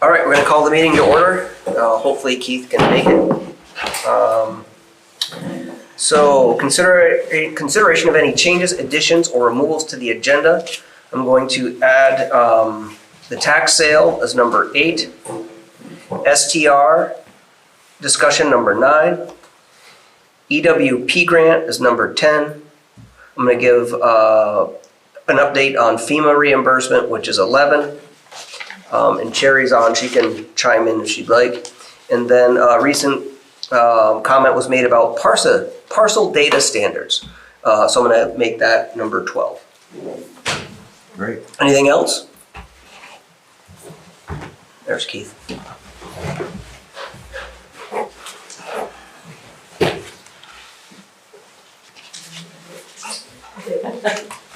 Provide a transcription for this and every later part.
All right, we're going to call the meeting to order. Hopefully Keith can make it. So consideration of any changes, additions, or removals to the agenda. I'm going to add the tax sale as number 8, STR discussion number 9, EWP grant is number 10. I'm going to give an update on FEMA reimbursement, which is 11. And Cherry's on, she can chime in if she'd like. And then recent comment was made about parcel data standards. So I'm going to make that number 12. Great. Anything else? There's Keith.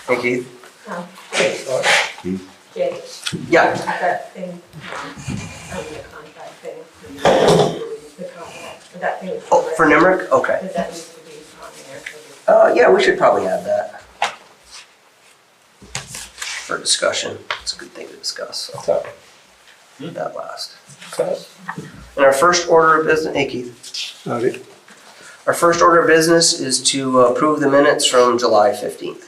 Hey, Keith. Oh, Keith? Jay, Yeah. that thing, the contract thing, the contract, that thing. Oh, for Nimerick? Okay. Because that needs to be on there. Yeah, we should probably add that for discussion. It's a good thing to discuss. So that last. And our first order of business, hey Keith. Howdy. Our first order of business is to approve the minutes from July 15th.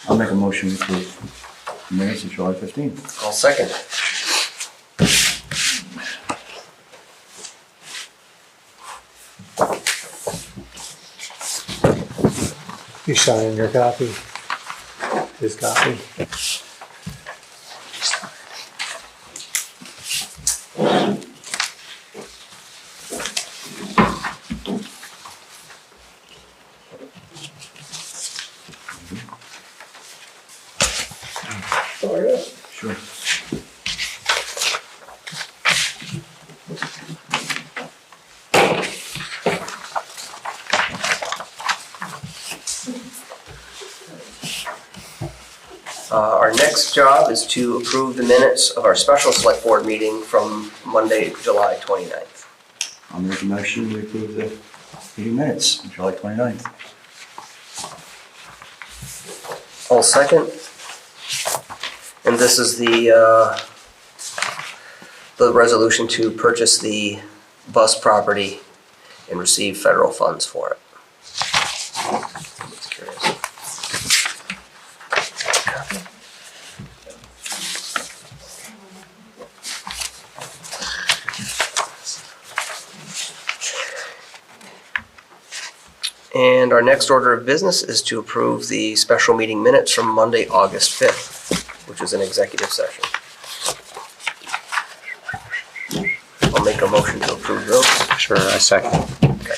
I'll make a motion to approve minutes of July 15th. I'll second. You sign your copy. His copy. Sure. Our next job is to approve the minutes of our special select board meeting from Monday, July 29th. I'll make a motion to approve the meeting minutes of July 29th. I'll second. And this is the resolution to purchase the bus property and receive federal funds for it. Just curious. And our next order of business is to approve the special meeting minutes from Monday, August 5th, which is an executive session. I'll make a motion to approve those. Sure, I second. Okay.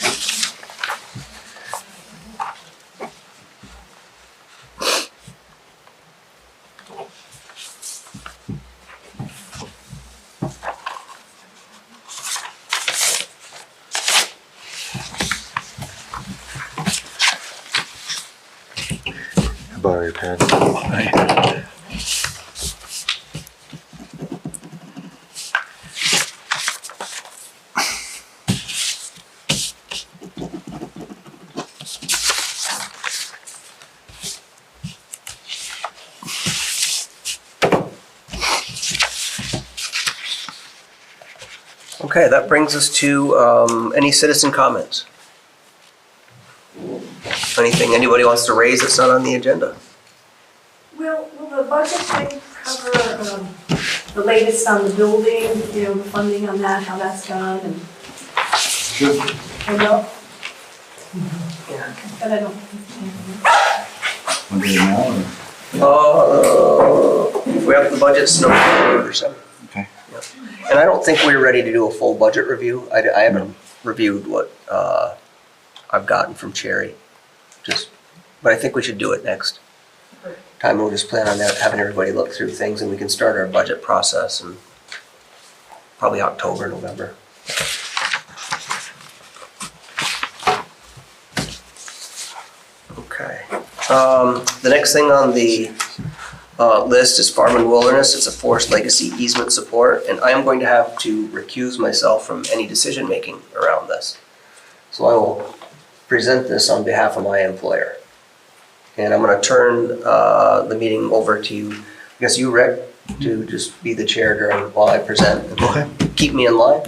Borrow your pen. Okay, that brings us to any citizen comments. Anything anybody wants to raise that's not on the agenda? Will the budget thing cover the latest on the building, the funding on that, how that's done, and? Sure. I know, Yeah. but I don't. Want to do it now or? If we have the budget's November or something. Okay. And I don't think we're ready to do a full budget review. I haven't reviewed what I've gotten from Cherry. But I think we should do it next time. We'll just plan on having everybody look through things and we can start our budget process in probably October, November. Okay. The next thing on the list is Farm and Wilderness. It's a forest legacy easement support, and I am going to have to recuse myself from any decision-making around this. So I will present this on behalf of my employer. And I'm going to turn the meeting over to, I guess you, Rick, to just be the chair while I present. Okay. Keep me in line.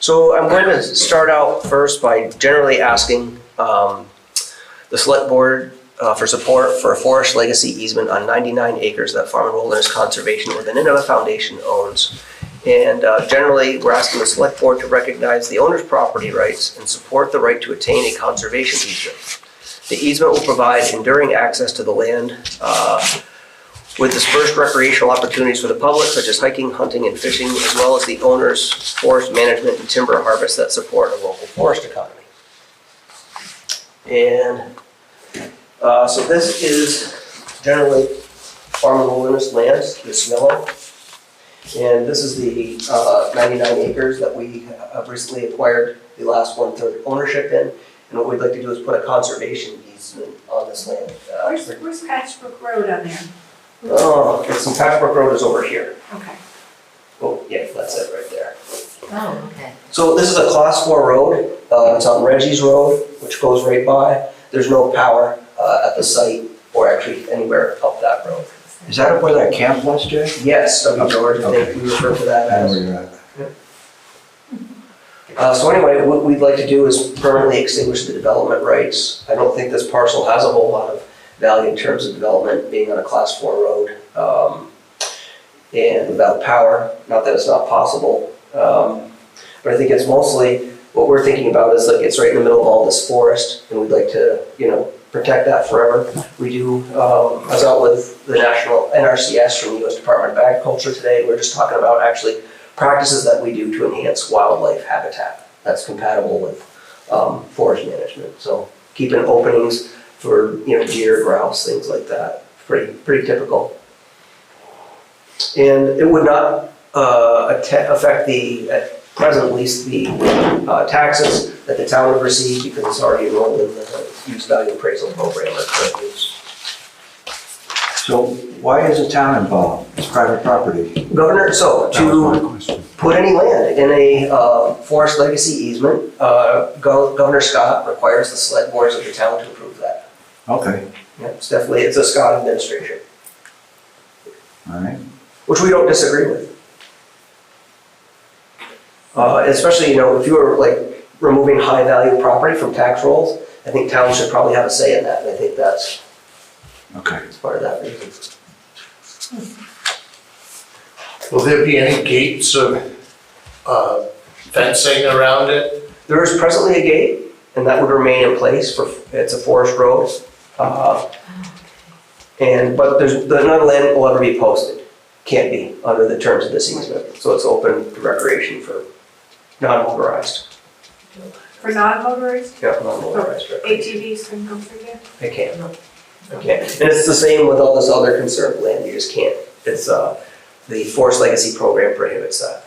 So I'm going to start out first by generally asking the select board for support for a forest legacy easement on 99 acres that Farm and Wilderness Conservation or the Nineveh Foundation owns. And generally, we're asking the select board to recognize the owner's property rights and support the right to attain a conservation easement. The easement will provide enduring access to the land with dispersed recreational opportunities for the public, such as hiking, hunting, and fishing, as well as the owner's forest management and timber harvest that support a local forest economy. And so this is generally Farm and Wilderness lands, this yellow. And this is the 99 acres that we have recently acquired the last 1/3 ownership in. And what we'd like to do is put a conservation easement on this land. Where's Patchbrook Road on there? Oh, okay, so Patchbrook Road is over here. Okay. Oh, yeah, that's it right there. Oh, okay. So this is a class 4 road. It's on Reggie's Road, which goes right by. There's no power at the site or actually anywhere up that road. Is that up where that camp was, Jay? Yes, W. George, I think we refer to that I know as. where you're at. So anyway, what we'd like to do is permanently extinguish the development rights. I don't think this parcel has a whole lot of value in terms of development, being on a class 4 road. And without power, not that it's not possible. But I think it's mostly, what we're thinking about is like, it's right in the middle of all this forest, and we'd like to, protect that forever. We do, I was out with the national NRCS from the US Department of Agriculture today, and we're just talking about actually practices that we do to enhance wildlife habitat that's compatible with forest management. So keeping openings for deer, grouse, things like that. Pretty typical. And it would not affect the, at present at least, the taxes that the town would receive because it's already enrolled in the use value appraisal program or current use. So why is the town involved? It's private property. Governor, so That was my to question. put any land in a forest legacy easement, Governor Scott requires the select boards of the town to approve that. Okay, Yeah, it's a Scott administration, all right. which we don't disagree with. Especially, if you were like removing high value property from tax rolls, I think towns should probably have a say in that, and I think that's Okay. part of that reason. Will there be any gates or fencing around it? There is presently a gate, and that would remain in place it's a forest road. But none of the land will ever be posted. Can't be under the terms of this easement. So it's open to recreation for non-motorized. For non-motorized? Yeah, non-motorized recreation. ATVs can go through there? I can't. I can't. And it's the same with all this other conserved land. You just can't. It's the Forest Legacy Program prohibits that.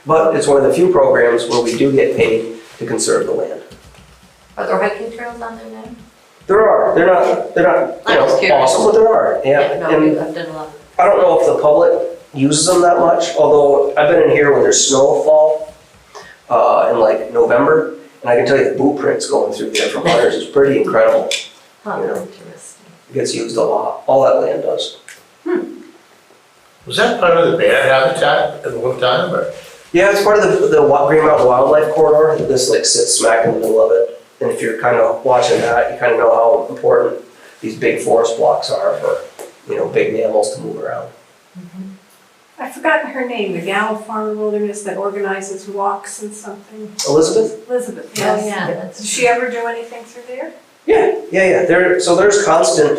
But it's one of the few programs where we do get paid to conserve the land. Are there hiking trails on there now? There are. They're not I was curious. awesome, but there are. Yeah. No, And I've done a lot. I don't know if the public uses them that much, although I've been in here when there's snowfall in like November, and I can tell you the boot prints going through there from hunters is pretty incredible. Huh, Yeah. interesting. It gets used a lot. All that land does. Was that part of the bear habitat at one time, or? Yeah, it's part of the Green Mountain Wildlife Corridor. This like sits smack in the middle of it. And if you're kind of watching that, you kind of know how important these big forest blocks are for, big mammals to move around. I've forgotten her name, the gal of Farm and Wilderness that organizes walks and something. Elizabeth? Elizabeth, Oh, yes. yeah, Does that's. she ever do anything through there? Yeah. So there's constant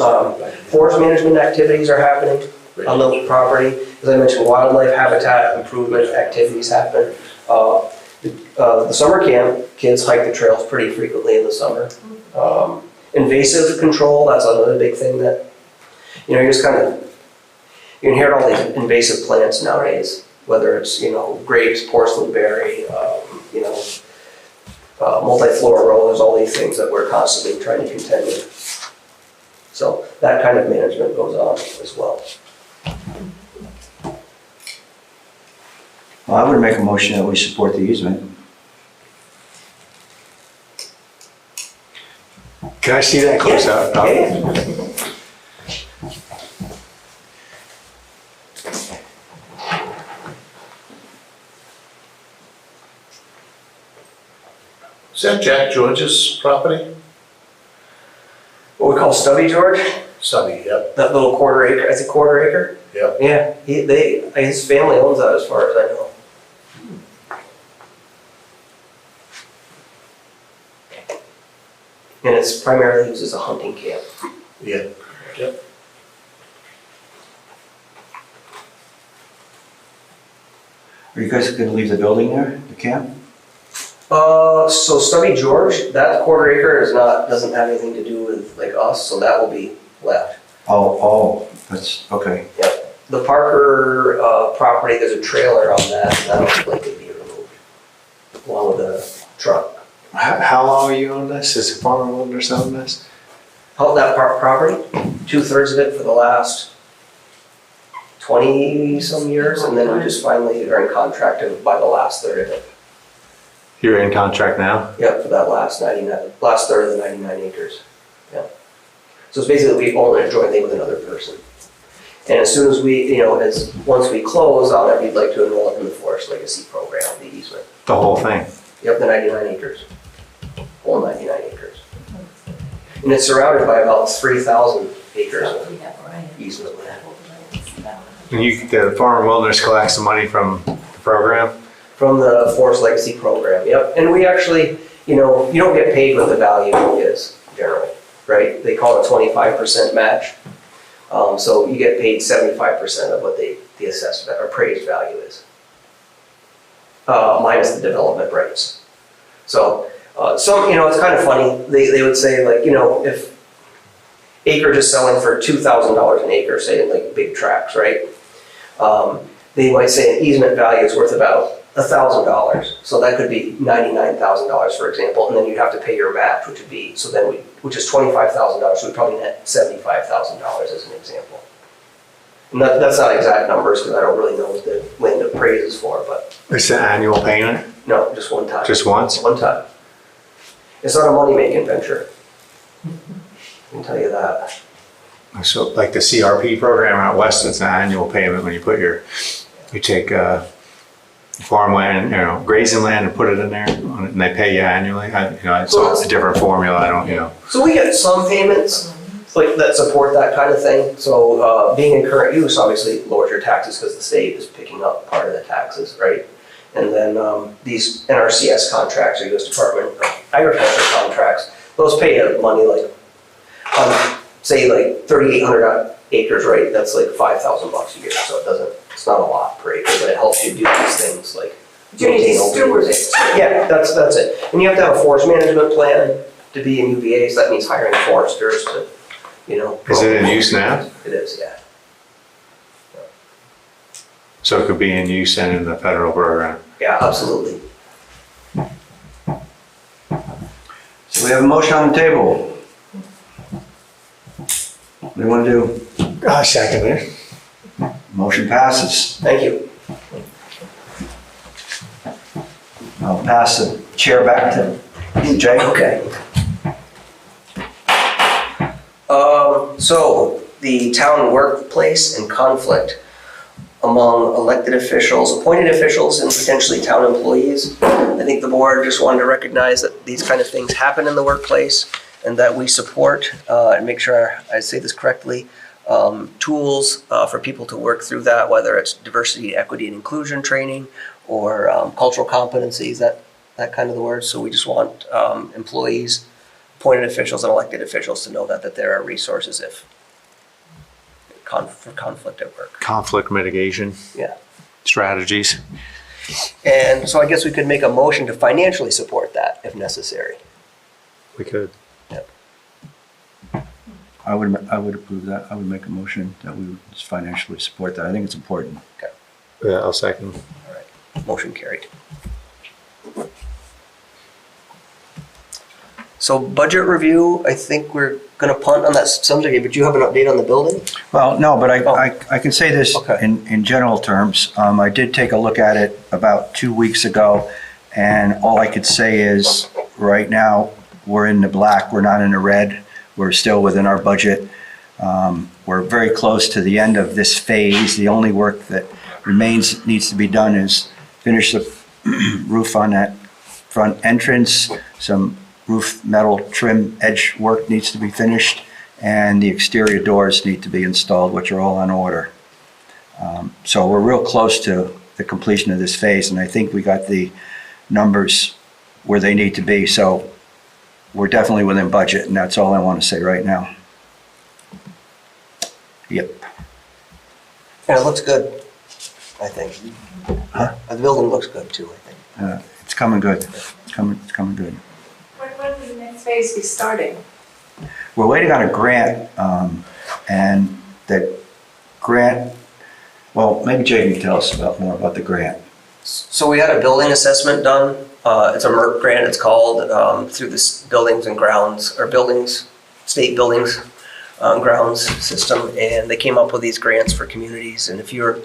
forest management activities are happening on the property. As I mentioned, wildlife habitat improvement activities happen. The summer camp, kids hike the trails pretty frequently in the summer. Invasive control, that's another big thing that, you just kind of, you inherit all these invasive plants nowadays, whether it's, grapes, porcelain berry, multiflora roll, there's all these things that we're constantly trying to contend with. So that kind of management goes on as well. Well, I would make a motion that we support the easement. Can I see that close up? Yeah. Is that Jack George's property? What we call Stubby George, Sunny, yep, that little quarter acre, it's a quarter acre? yep. Yeah, his family owns that as far as I know. And it's primarily used as a hunting camp. Yeah, yep. Are you guys gonna leave the building there, the camp? So Stubby George, that quarter acre doesn't have anything to do with like us, so that will be left. Oh, that's, okay. Yep. The Parker, property, there's a trailer on that, and that'll likely be removed, along with the truck. How long are you on this? Is Farmer Wilderness on this? Held that property, 2/3 of it for the last 20-some years, and then we just finally are in contract to buy the last third of it. You're in contract now? Yep, for that last third of the 99 acres. Yeah. So it's basically we own a joint thing with another person. And as soon as we, once we close on it, we'd like to enroll it in the Forest Legacy Program, the easement. The whole thing? Yep, the 99 acres. Whole 99 acres. And it's surrounded by about 3,000 acres of easement land. And the Farmer Wilderness collects the money from the program? From the Forest Legacy Program, yep. And we actually, you don't get paid what the value is generally, right? They call it a 25% match. So you get paid 75% of what the assessed or appraised value is, minus the development rates. So, it's kind of funny. They would say, like, if acreage is selling for $2,000 an acre, say in like big tracts, right? They might say an easement value is worth about $1,000. So that could be $99,000, for example, and then you'd have to pay your match, which is $25,000. So we'd probably net $75,000 as an example. And that's not exact numbers because I don't really know what the land appraises for, but It's an annual payment? no, just one time. Just once? One time. It's not a money-making venture. I can tell you that. So like the CRP program out west, it's an annual payment when you take farmland, grazing land and put it in there and they pay you annually. It's a different formula. I don't. So we get some payments like that support that kind of thing. So being in current use obviously lowers your taxes because the state is picking up part of the taxes, right? And then these NRCS contracts or U.S. Department of Agriculture contracts, those pay you money like say like 3,800 acres, right? That's like $5,000 a year. So it's not a lot per acre, but it helps you do these things like You need to steward it. Yeah, that's it. And you have to have a forest management plan to be in UVA, so that means hiring foresters to, Is it in use now? It is, yeah. So it could be in use and in the federal program. Yeah, absolutely. So we have a motion on the table. What do you want to do? I second it. Motion passes. Thank you. I'll pass the chair back to you, Jay. Okay. So the town workplace and conflict among elected officials, appointed officials, and potentially town employees. I think the board just wanted to recognize that these kind of things happen in the workplace and that we support, and make sure I say this correctly, tools for people to work through that, whether it's diversity, equity, and inclusion training or cultural competencies, that kind of the word. So we just want employees, appointed officials, and elected officials to know that there are resources for conflict at work. Conflict mitigation. Yeah. Strategies. And so I guess we could make a motion to financially support that if necessary. We could. Yep. I would approve that. I would make a motion that we would just financially support that. I think it's important. Okay. Yeah, I'll second. All right. Motion carried. So budget review, I think we're going to punt on that subject, but you have an update on the building? Well, no, but I can say this Okay. in general terms. I did take a look at it about 2 weeks ago, and all I could say is, right now, we're in the black, we're not in the red, we're still within our budget. We're very close to the end of this phase. The only work that needs to be done is finish the roof on that front entrance. Some roof metal trim edge work needs to be finished, and the exterior doors need to be installed, which are all on order. So we're real close to the completion of this phase, and I think we got the numbers where they need to be. So we're definitely within budget, and that's all I want to say right now. Yep. And it looks good, I think. Huh? The building looks good too, I think. It's coming good. It's coming good. When will the next phase be starting? We're waiting on a grant, and that grant, well, maybe Jay can tell us more about the grant. So we had a building assessment done. It's a MERP grant, it's called, through this buildings and grounds, or buildings, state buildings, grounds system. And they came up with these grants for communities. And if you're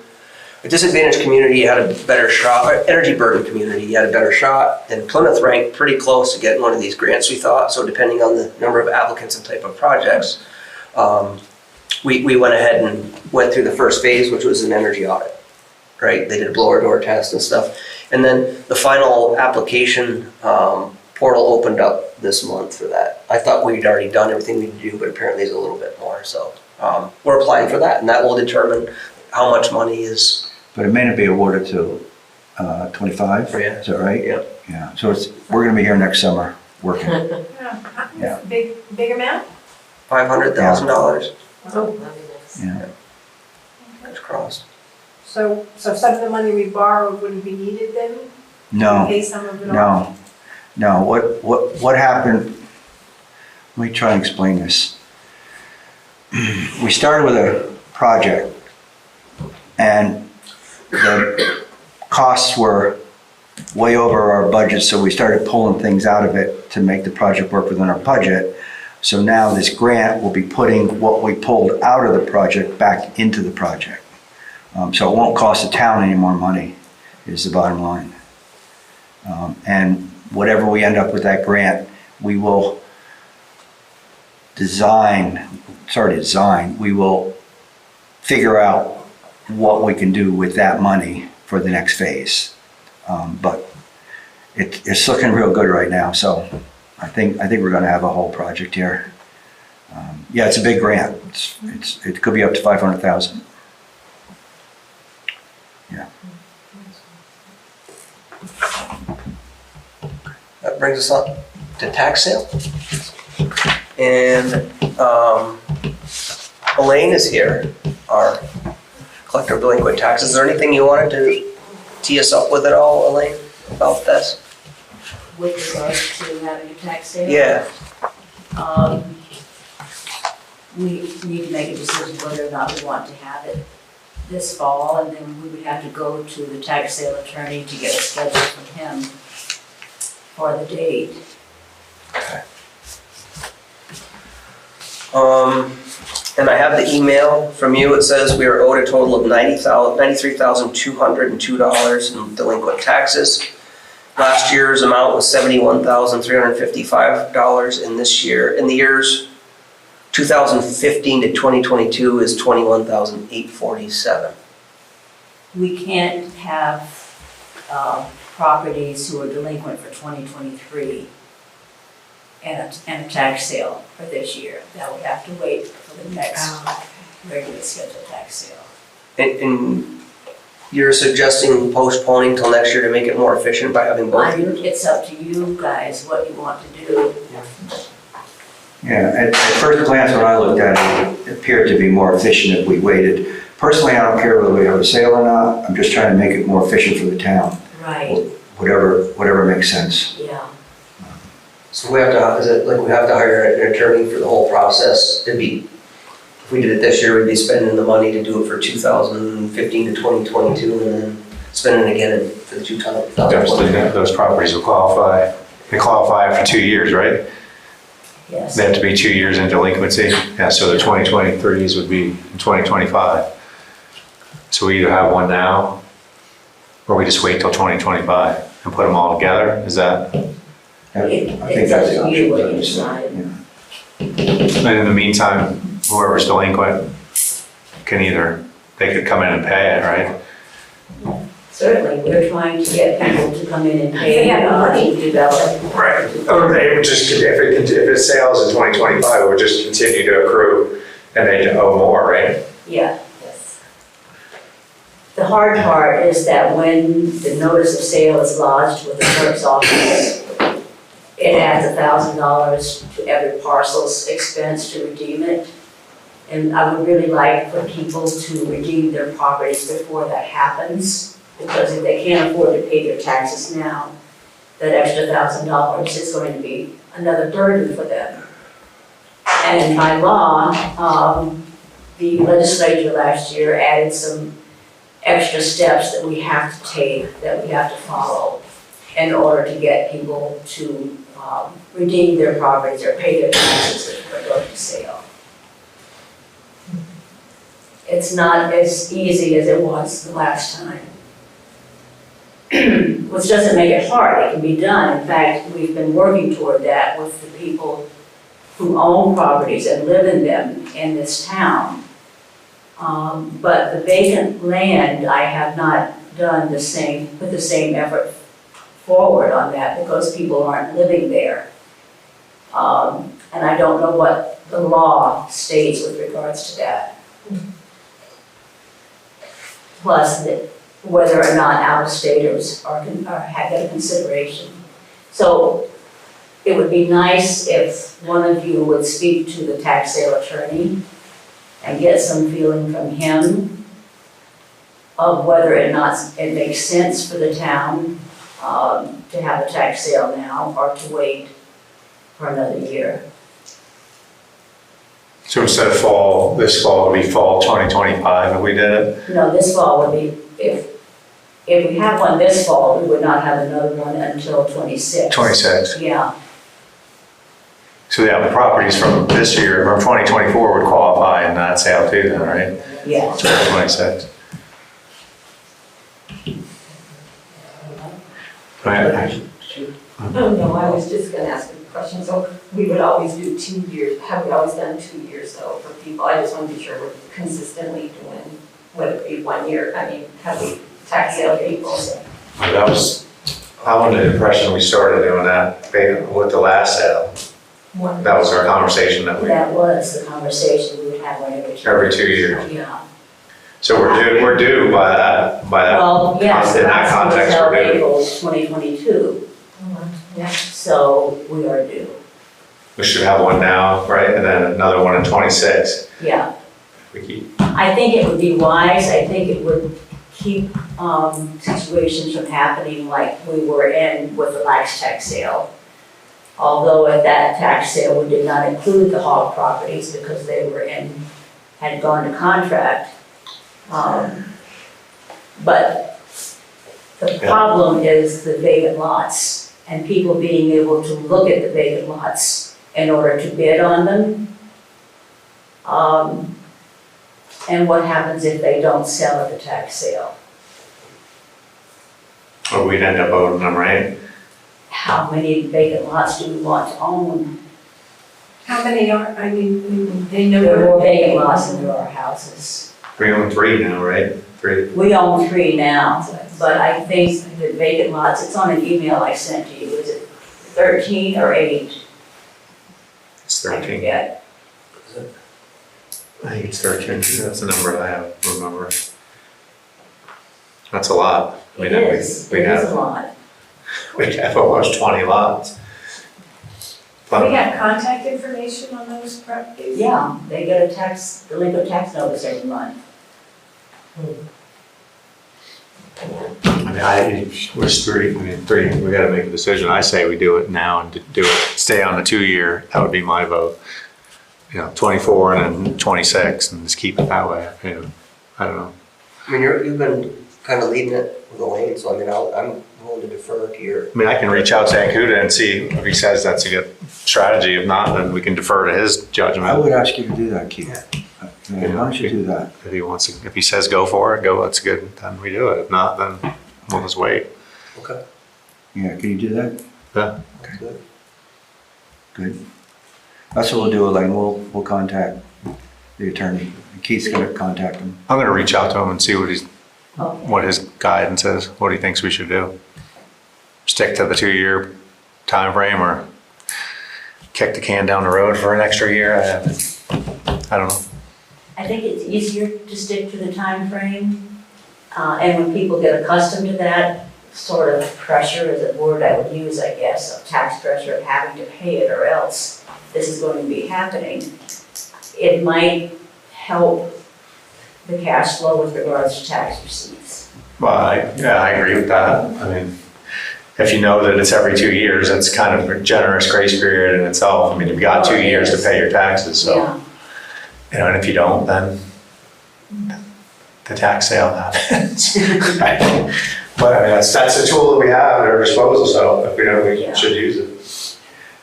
a disadvantaged community, you had a better shot, or energy burden community, you had a better shot. And Plymouth ranked pretty close to getting one of these grants, we thought. So depending on the number of applicants and type of projects, we went ahead and went through the first phase, which was an energy audit, right? They did a blower door test and stuff. And then the final application portal opened up this month for that. I thought we'd already done everything we could do, but apparently there's a little bit more. So we're applying for that, and that will determine how much money is. But it may not be awarded till 25, Yeah. is that right? Yeah. Yeah, so we're gonna be here next summer working. Yeah. Big amount? $500,000. Oh, that'd be nice. Yeah. Fingers crossed. So some of the money we borrowed wouldn't be needed then? No, Pay some of it off? no. What happened, let me try and explain this. We started with a project, and the costs were way over our budget, so we started pulling things out of it to make the project work within our budget. So now this grant will be putting what we pulled out of the project back into the project. So it won't cost the town any more money, is the bottom line. And whatever we end up with that grant, we will we will figure out what we can do with that money for the next phase. But it's looking real good right now, so I think we're gonna have a whole project here. Yeah, it's a big grant. It could be up to 500,000. Yeah. That brings us up to tax sale. And Elaine is here, our collector of delinquent taxes. Is there anything you wanted to tee us up with at all, Elaine, about this? With regards to having a tax sale? Yeah. We need to make a decision whether or not we want to have it this fall, and then we would have to go to the tax sale attorney to get a schedule from him for the date. Okay. And I have the email from you. It says we are owed a total of $93,202 in delinquent taxes. Last year's amount was $71,355, and this year, in the years 2015 to 2022, is $21,847. We can't have properties who are delinquent for 2023 and a tax sale for this year. That would have to wait for the next regularly scheduled tax sale. And you're suggesting postponing till next year to make it more efficient by having both years? It's up to you guys what you want to do. Yeah, at first glance, when I looked at it, it appeared to be more efficient if we waited. Personally, I don't care whether we have a sale or not. I'm just trying to make it more efficient for the town. Right. Whatever makes sense. Yeah. So we have to, is it like we have to hire an attorney for the whole process? It'd be, if we did it this year, we'd be spending the money to do it for 2015 to 2022 and then spending it again for the 2020. Those properties will qualify. They qualify for 2 years, right? Yes. They have to be 2 years in delinquency. Yeah, so the 2023s would be in 2025. So we either have one now, or we just wait till 2025 and put them all together. Is that? I think It's that's up the to you option. what you decide. Yeah. And in the meantime, whoever's delinquent they could come in and pay it, right? Certainly, we're trying to get people to come in and pay, They have the money. to develop. Right, or they would just, if it sells in 2025, it would just continue to accrue and they'd owe more, right? Yeah, yes. The hard part is that when the notice of sale is lodged with the clerk's office, it adds $1,000 to every parcel's expense to redeem it. And I would really like for people to redeem their properties before that happens, because if they can't afford to pay their taxes now, that extra $1,000 is going to be another burden for them. And by law, the legislature last year added some extra steps that we have to take, that we have to follow in order to get people to redeem their properties or pay their taxes if they're going to sale. It's not as easy as it was the last time. Which doesn't make it hard, it can be done. In fact, we've been working toward that with the people who own properties and live in them in this town. But the vacant land, I have not done put the same effort forward on that because people aren't living there. And I don't know what the law states with regards to that. Plus, whether or not out-of-staters have that consideration. So it would be nice if one of you would speak to the tax sale attorney and get some feeling from him of whether or not it makes sense for the town to have a tax sale now or to wait for another year. So instead of this fall would be fall 2025 if we did it? No, this fall would be, if we have one this fall, we would not have another one until 26. 26. Yeah, So yeah, the properties from this year, from 2024 would qualify in that sale too then, right? yeah. 26. Right. Oh, no, I was just gonna ask a question. So we would always do 2 years. Have we always done 2 years though for people? I just want to be sure we're consistently doing, whether it be 1 year. I mean, have we tax sale people? That was, I'm under the impression we started doing that with the last sale. That was our conversation that That was the conversation we would have every 2 years. Yeah. So we're due by that. Well, yes, In the that last one was context, held we're due. April 2022, Yeah. so we are due. We should have one now, right? And then another one in 26. Yeah. We keep, I think it would be wise, I think it would keep situations from happening like we were in with the last tax sale. Although at that tax sale, we did not include the hog properties because they had gone to contract. But the problem is the vacant lots and people being able to look at the vacant lots in order to bid on them. And what happens if they don't sell at the tax sale? or we'd end up owing them, right? How many vacant lots do we want to own? How many are, I mean, they know. There are more vacant lots than there are houses. We own 3 now, right? 3. We own 3 now, but I think the vacant lots, it's on an email I sent to you, is it 13 or 8? It's I 13. forget. I think it's 13. That's the number I have, remember. That's a lot. It is a lot. We'd have almost 20 lots. Do we have contact information on those properties? Yeah, they get a delinquent tax notice every month. We're 3, we gotta make a decision. I say we do it now and do it, stay on the 2-year. That would be my vote. 24 and then 26 and just keep it that way. I don't know. I mean, you've been kind of leading it with Elaine, so I mean, I'm willing to defer to your. I mean, I can reach out to Ankuda and see if he says that's a good strategy. If not, then we can defer to his judgment. I would ask you to do that, Keith. Why don't you do that? If he wants to, if he says go for it, go, that's good, then we do it. If not, then we'll just wait. Okay. Yeah, can you do that? Yeah. Good. That's what we'll do, Elaine. We'll contact the attorney. Keith's gonna contact him. I'm gonna reach out to him and see Okay. what his guidance is, what he thinks we should do. Stick to the 2-year time frame or kick the can down the road for an extra year. I don't know. I think it's easier to stick to the time frame, and when people get accustomed to that sort of pressure is a word I would use, I guess, of tax pressure of having to pay it or else this is going to be happening. It might help the cash flow with regards to tax receipts. Well, I agree with that. I mean, if you know that it's every 2 years, that's kind of a generous grace period in itself. I mean, you've got 2 years to pay your taxes, so. Yeah. You know, and if you don't, then the tax sale happens. But I mean, that's a tool that we have at our disposal, so if we don't, we Yeah. should use it.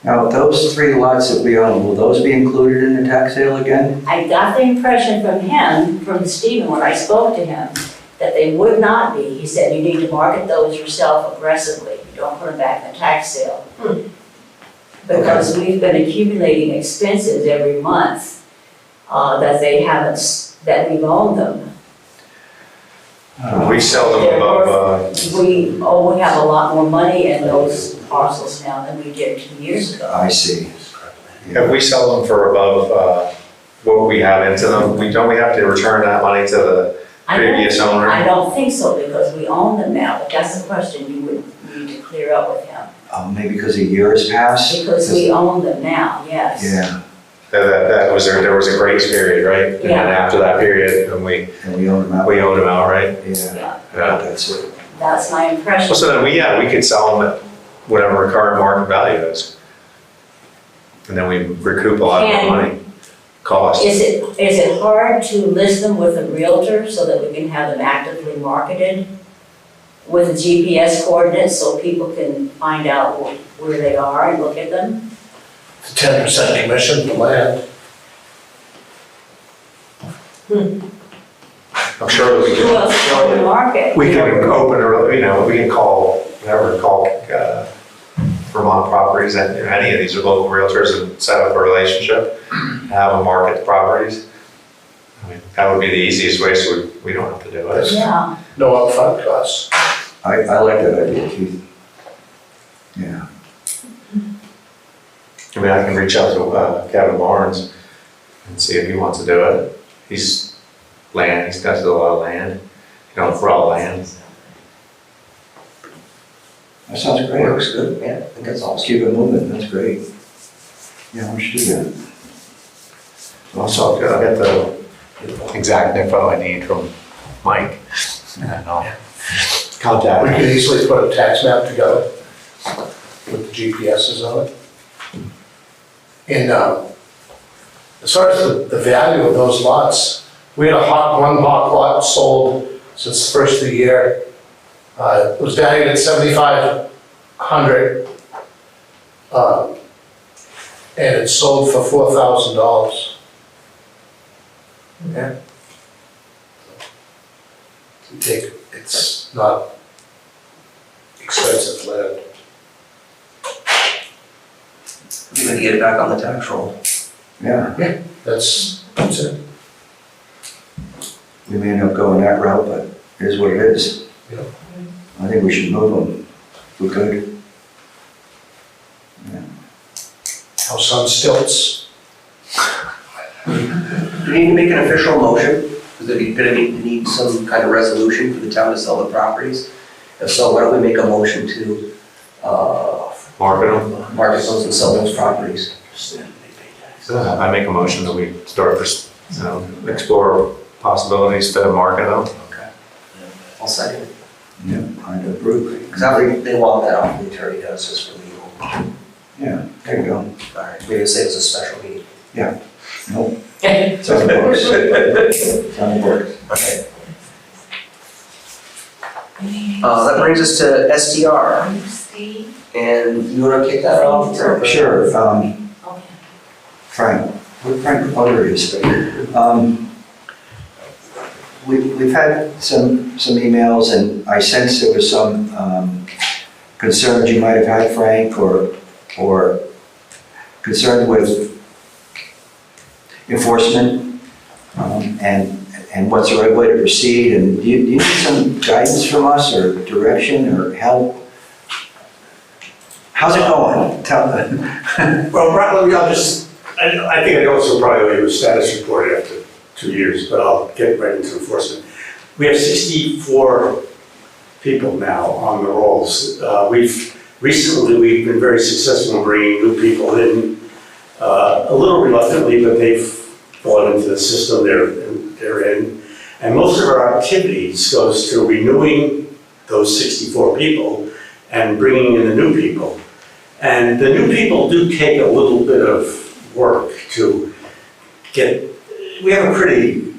Now, those 3 lots that we own, will those be included in the tax sale again? I got the impression from him, from Stephen, when I spoke to him, that they would not be. He said you need to market those yourself aggressively. You don't put them back in the tax sale. Because we've been accumulating expenses every month that they haven't, that we've owned them. We sell them above, We have a lot more money in those parcels now than we did 2 years ago. I see. if we sell them for above what we have into them, we have to return that money to the previous owner? I don't think so, because we own them now, but that's the question you would need to clear up with him. Maybe because a year has passed? Because we own them now, yes. Yeah, That was, there was a grace period, right? And then Yeah. after that period, then we and we own them out? owned them outright. Yeah, Yeah, Yeah. that's it. that's my impression. Well, so then we could sell them at whatever current market value is. And then we recoup a lot of the money, cost. Is it hard to list them with a realtor so that we can have them actively marketed with GPS coordinates so people can find out where they are and look at them? It's a 10% commission for land. I'm sure we Who else is on the market? we can open a, you know, we can call Vermont Properties, and any of these are local realtors, and set up a relationship, have them market the properties. I mean, that would be the easiest way, so we don't have to do it. Yeah, No upfront costs. I like that idea, Keith. Yeah. I mean, I can reach out to Kevin Barnes and see if he wants to do it. He's got a lot of land, raw land. That sounds great. Works good, yeah, I think that's Let's awesome. keep it moving, that's great. Yeah, we should do that. Also, I'll get the exact info I need from Mike, and I'll contact We him. could easily put a tax map together with the GPSs on it. And as far as the value of those lots, we had one hot lot sold since the first of the year. It was valued at $7,500, and it sold for $4,000. Yeah. It's not expensive land. You gotta get it back on the tax roll. Yeah, That's it. we may end up going that route, but it is what it is. Yeah. I think we should move them, if we could. Yeah. House on stilts. Do we need to make an official motion? Is it gonna need some kind of resolution for the town to sell the properties? If so, why don't we make a motion to, Market them. market those and sell those properties? I make a motion that we start, explore possibilities to market them. Okay. I'll second it. Yeah, I'd approve. Because I think they want that off, the attorney does, just for legal. Yeah, there you go. All right, maybe say it's a special meeting. Nope. It's on the books. It's on the books. Okay. That brings us to SDR, and you wanna kick that off? Sure, okay. Frank, what Frank Potter is. We've had some emails, and I sense there was some concerns you might have had, Frank, or concerned with enforcement, and what's the right way to proceed? And do you need some guidance from us, or direction, or help? How's it going? Well, probably I think I also probably owe you a status report after 2 years, but I'll get right into enforcement. We have 64 people now on the rolls. We've been very successful in bringing new people in, a little reluctantly, but they've bought into the system they're in. And most of our activities goes to renewing those 64 people and bringing in the new people. And the new people do take a little bit of work to get, we have a pretty,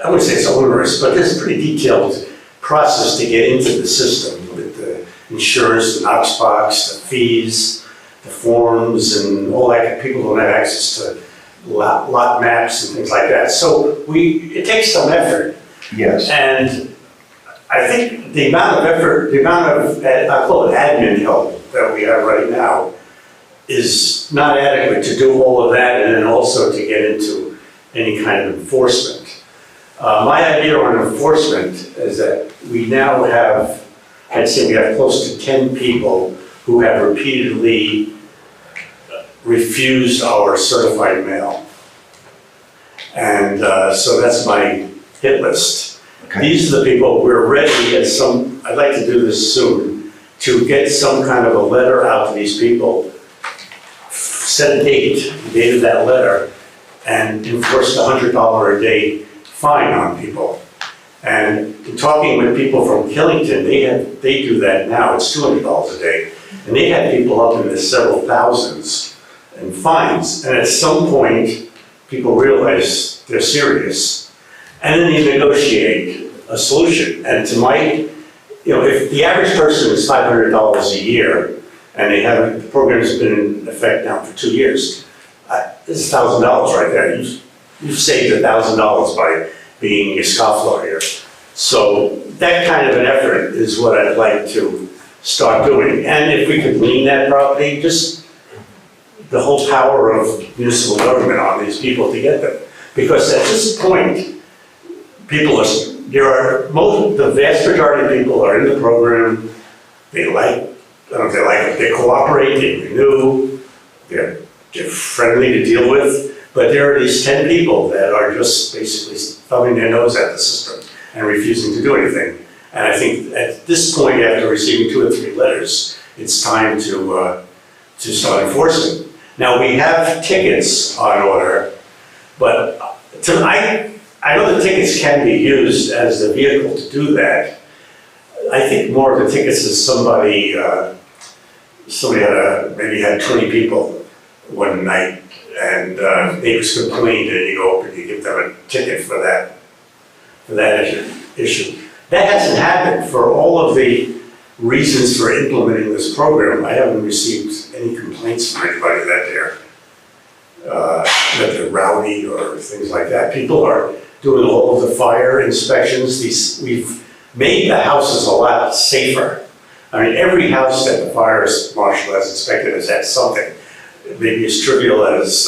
I wouldn't say it's onerous, but there's a pretty detailed process to get into the system with the insurance, the Knox box, the fees, the forms, and all that. People don't have access to lot maps and things like that. So it takes some effort. Yes. And I think the amount of effort, I call it admin help that we have right now is not adequate to do all of that and then also to get into any kind of enforcement. My idea on enforcement is that we now have, I'd say we have close to 10 people who have repeatedly refused our certified mail. And so that's my hit list. Okay. These are the people, we're ready at I'd like to do this soon, to get some kind of a letter out to these people, set a date, the date of that letter, and enforce the $100 a day fine on people. And in talking with people from Killington, they do that now, it's $200 a day. And they had people up in the several thousands in fines. And at some point, people realize they're serious. And then you negotiate a solution. And to my, if the average person is $500 a year, and the program's been in effect now for 2 years, this is $1,000 right there. You've saved $1,000 by being a scofflaw. So that kind of an effort is what I'd like to start doing. And if we could lean that property, just the whole power of municipal government on these people to get them. Because at this point, the vast majority of people are in the program, they cooperate, they renew, they're friendly to deal with, but there are these 10 people that are just basically thumbing their nose at the system and refusing to do anything. And I think at this point, after receiving 2 or 3 letters, it's time to start enforcing. Now, we have tickets on order, but I know the tickets can be used as the vehicle to do that. I think more of the tickets is somebody maybe had 20 people one night, and neighbors complained, and you go up and you give them a ticket for that issue. That hasn't happened. For all of the reasons for implementing this program, I haven't received any complaints from anybody that they're rowdy or things like that. People are doing all of the fire inspections. We've made the houses a lot safer. I mean, every house that the fire marshal has inspected has had something. Maybe as trivial as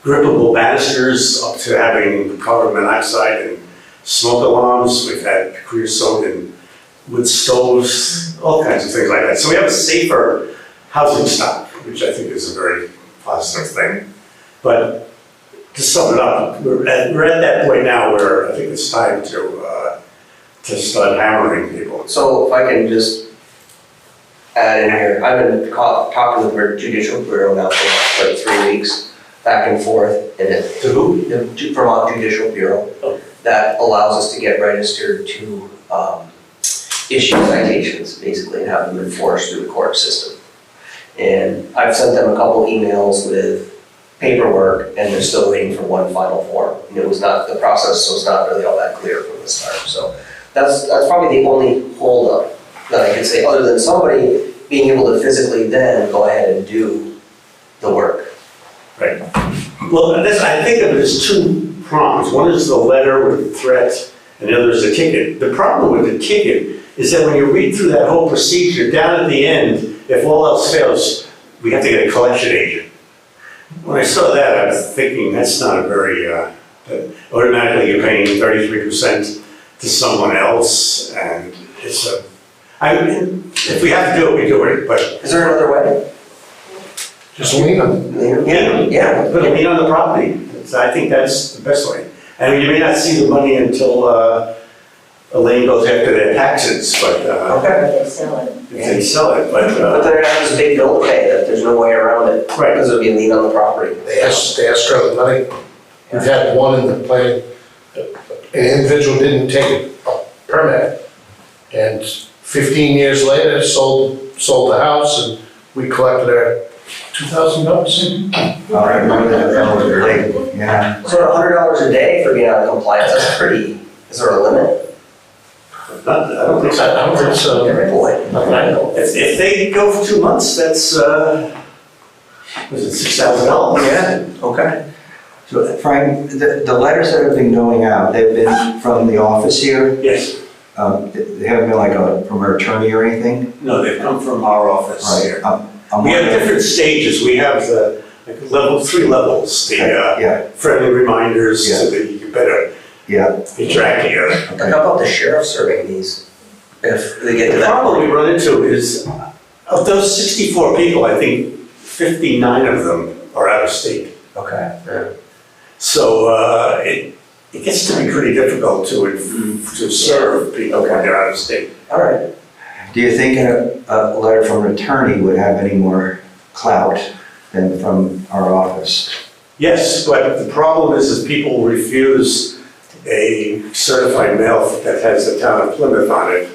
grippable banisters, up to having carbon monoxide and smoke alarms. We've had creosote and wood stoves, all kinds of things like that. So we have a safer housing stock, which I think is a very positive thing. But to sum it up, we're at that point now where I think it's time to start hammering people. So if I can just add in here, I've been talking with the Judicial Bureau now for like 3 weeks, back and forth. And To who? The Vermont Judicial Bureau. Oh. That allows us to get registered to issue citations, basically, and have them enforced through the court system. And I've sent them a couple emails with paperwork, and they're still waiting for one final form. And it was not, the process was not really all that clear from the start. So that's probably the only holdup that I can say, other than somebody being able to physically then go ahead and do the work. Right. Well, I think of it as 2 prongs. One is the letter with the threat, and the other is the ticket. The problem with the ticket is that when you read through that whole procedure, down at the end, if all else fails, we have to get a collection agent. When I saw that, I was thinking, that's not a very, automatically you're paying 33% to someone else, and it's a, I mean, if we have to do it, we do it, but. Is there another way? Just lean them. Yeah. Put a lien on the property. I think that's the best way. And you may not see the money until Elaine goes after their taxes, but Okay. They sell it. if they sell it, But but, they're gonna have this big bill to pay that there's no way around it. Right. Because it'll be a lien on the property. They escrow the money. We've had one in the plan, an individual didn't take a permit, and 15 years later, sold the house, and we collected our $2,000. I remember that was late, yeah. So $100 a day for being out of compliance, that's pretty, is there a limit? I don't think so. I don't think so. Boy. Not that I know. If they go for 2 months, that's, was it $6,000? Yeah, okay. So Frank, the letters that have been going out, they've been from the office here? Yes. They haven't been like from our attorney or anything? No, they've come from our office here. I'm We have wondering- different stages. We have the, like, three levels. The Yeah, friendly reminders Yeah. so that you better yeah. get your act together. And how about the sheriff serving these? If they get to The that problem we point? run into is, of those 64 people, I think 59 of them are out of state. Okay. Yeah. So it gets to be pretty difficult to serve people when they're out of state. All right. Do you think a letter from an attorney would have any more clout than from our office? Yes, but the problem is people refuse a certified mail that has the town of Plymouth on it.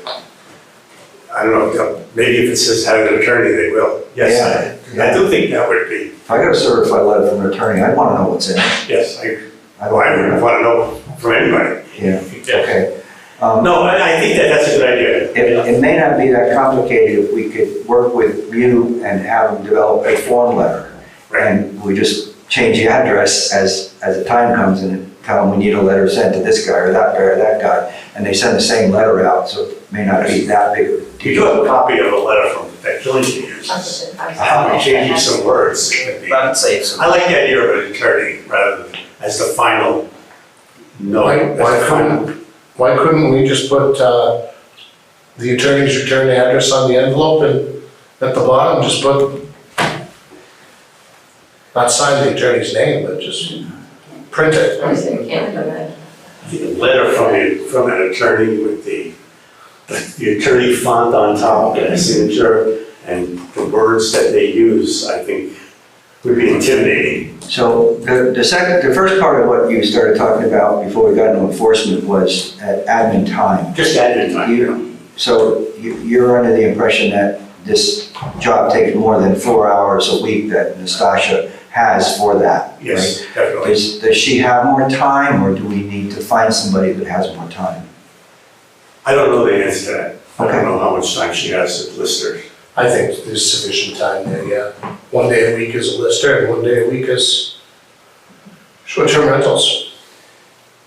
I don't know, maybe if it says have an attorney, they will. Yes, Yeah. I do think that would be, If I got a certified letter from an attorney, I'd want to know what's in it. yes, I I would want to know from anybody. Yeah, okay. No, I think that's a good idea. It may not be that complicated if we could work with you and have them develop a form letter. Right. And we just change the address as the time comes and tell them we need a letter sent to this guy or that guy. And they send the same letter out, so it may not be that big of a You do deal. have a copy of a letter from that Julie uses. I'm changing some words. That'd save some. I like the idea of an attorney rather than as the final no. Why couldn't we just put the attorney's return address on the envelope and at the bottom, just put, not sign the attorney's name, but just print it? I say we can't do that. The letter from an attorney with the attorney font on top of the signature and the words that they use, I think would be intimidating. So the first part of what you started talking about before we got into enforcement was admin time. Just admin time. So you're under the impression that this job takes more than 4 hours a week that Nastasha has for that, Yes, right? definitely. Does she have more time, or do we need to find somebody that has more time? I don't know the answer to that. I Okay. don't know how much time she has to lister. I think there's sufficient time there, yeah. 1 day a week is a lister, and 1 day a week is short-term rentals.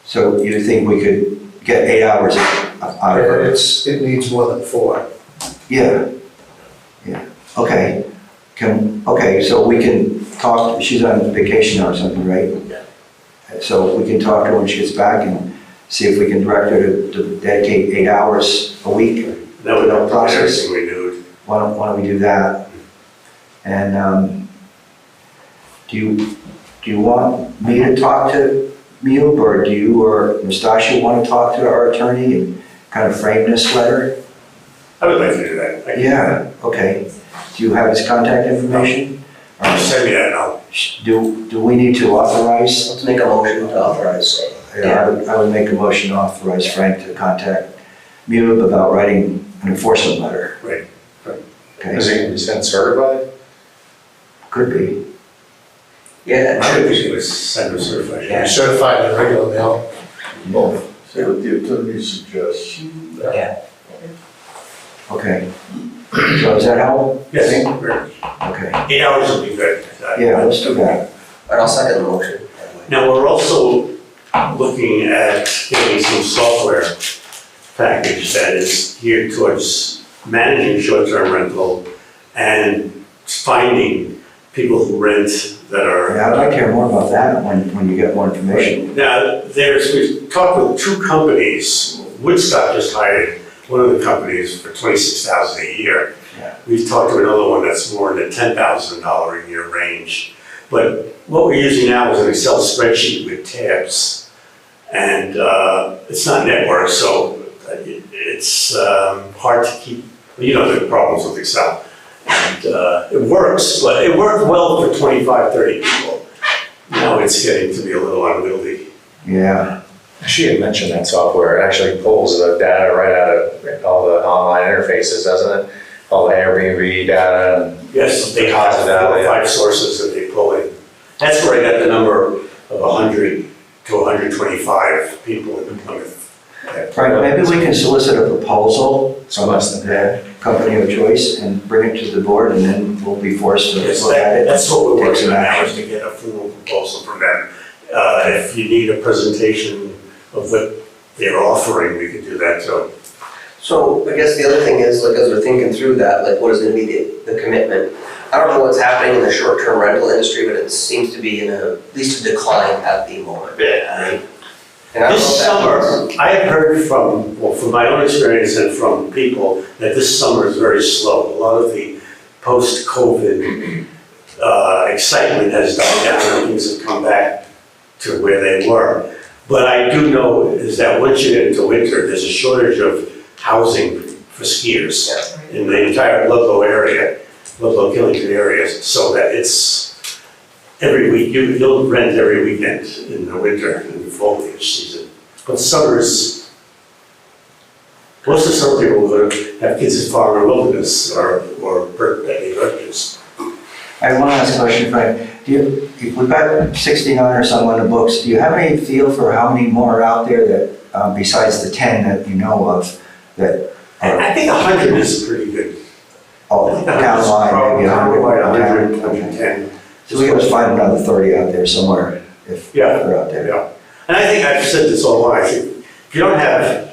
So you think we could get 8 hours out of her? It needs more than 4. Yeah, okay. Okay, so we can talk, she's on vacation or something, right? Yeah. So we can talk to her when she gets back and see if we can direct her to dedicate 8 hours a week. That would help Process. everything we do. Why don't we do that? And do you want me to talk to Mube, or do you or Nastasha want to talk to our attorney and kind of frame this letter? I would like to do that. Thank you. Yeah, okay. Do you have his contact information? Send me that and I'll. Do we need to authorize? Let's make a motion to authorize. Yeah, I would make a motion to authorize Frank to contact Mube about writing an enforcement letter. Right. Okay, Is it sent certified? could be. Yeah, I think it was send a certified. Yeah. Certified and regular mail, both. See what the attorney suggests. Yeah. Okay. So does that help? Yes. Okay. 8 hours would be good. Yeah, let's do that. And I'll second the motion. Now, we're also looking at getting some software package that is geared towards managing short-term rental and finding people who rent that are. Yeah, I'd like to hear more about that when you get more information. Now, we've talked with 2 companies. Woodstock just hired one of the companies for $26,000 a year. Yeah. We've talked to another one that's more in the $10,000 a year range. But what we're using now is an Excel spreadsheet with tabs. And it's not network, so it's hard to keep, the problems with Excel. And it works, but it worked well for 25, 30 people. Now it's getting to be a little unwieldy. Yeah. She had mentioned that software actually pulls the data right out of all the online interfaces, doesn't it? All the Airbnb data and. Yes, they have 4 or 5 sources that they pull in. That's where I got the number of 100 to 125 people in Plymouth. Right, maybe we can solicit a proposal from the company of choice and bring it to the board, and then we'll be forced to Yes, look at it. that's what we're take working some on now, is action. to get a formal proposal from them. If you need a presentation of what they're offering, we could do that too. So I guess the other thing is, like, as we're thinking through that, like, what is gonna be the commitment? I don't know what's happening in the short-term rental industry, but it seems to be in at least a decline at the moment. Yeah. And I don't know This if that summer, means- I have heard from my own experience and from people that this summer is very slow. A lot of the post-COVID excitement has died down and things have come back to where they were. But I do know is that once you get into winter, there's a shortage of housing for skiers in the entire Ludlow area, Ludlow-Killington area, so that it's every week, you'll rent every weekend in the winter and the foliage season. But summers, most of the summer people are gonna have kids as far in wilderness or birthday birthdays. I have one last question, Frank. We've got 69 or so on the books. Do you have any feel for how many more are out there that, besides the 10 that you know of, that are, I think 100 is pretty good. down line, maybe 100? Probably 100, 110. So we gotta find another 30 out there somewhere, if Yeah. they're out there. Yeah. And I think I've said this all along, I think if you don't have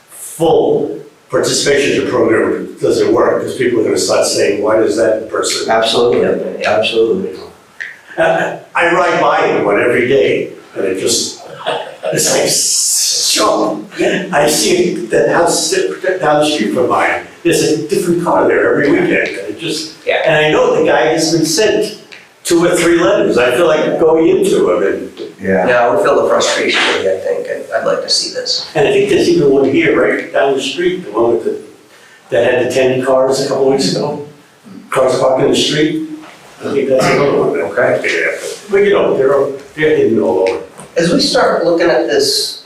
full participation in the program, it doesn't work, because people are gonna start saying, why does that person? Absolutely, absolutely. I ride by one every day, and it's like, show. I see that house down the street from mine, there's a different car there every weekend, and and I know the guy has been sent 2 or 3 letters, I feel like going into him, Yeah. Yeah, I would feel the frustration really, I think. I'd like to see this. and I think there's even one here, right down the street, the one with that had the 10 cars a couple weeks ago, cars parked in the street. I think that's another one. Okay. Yeah, but they're hidden all over. As we start looking at this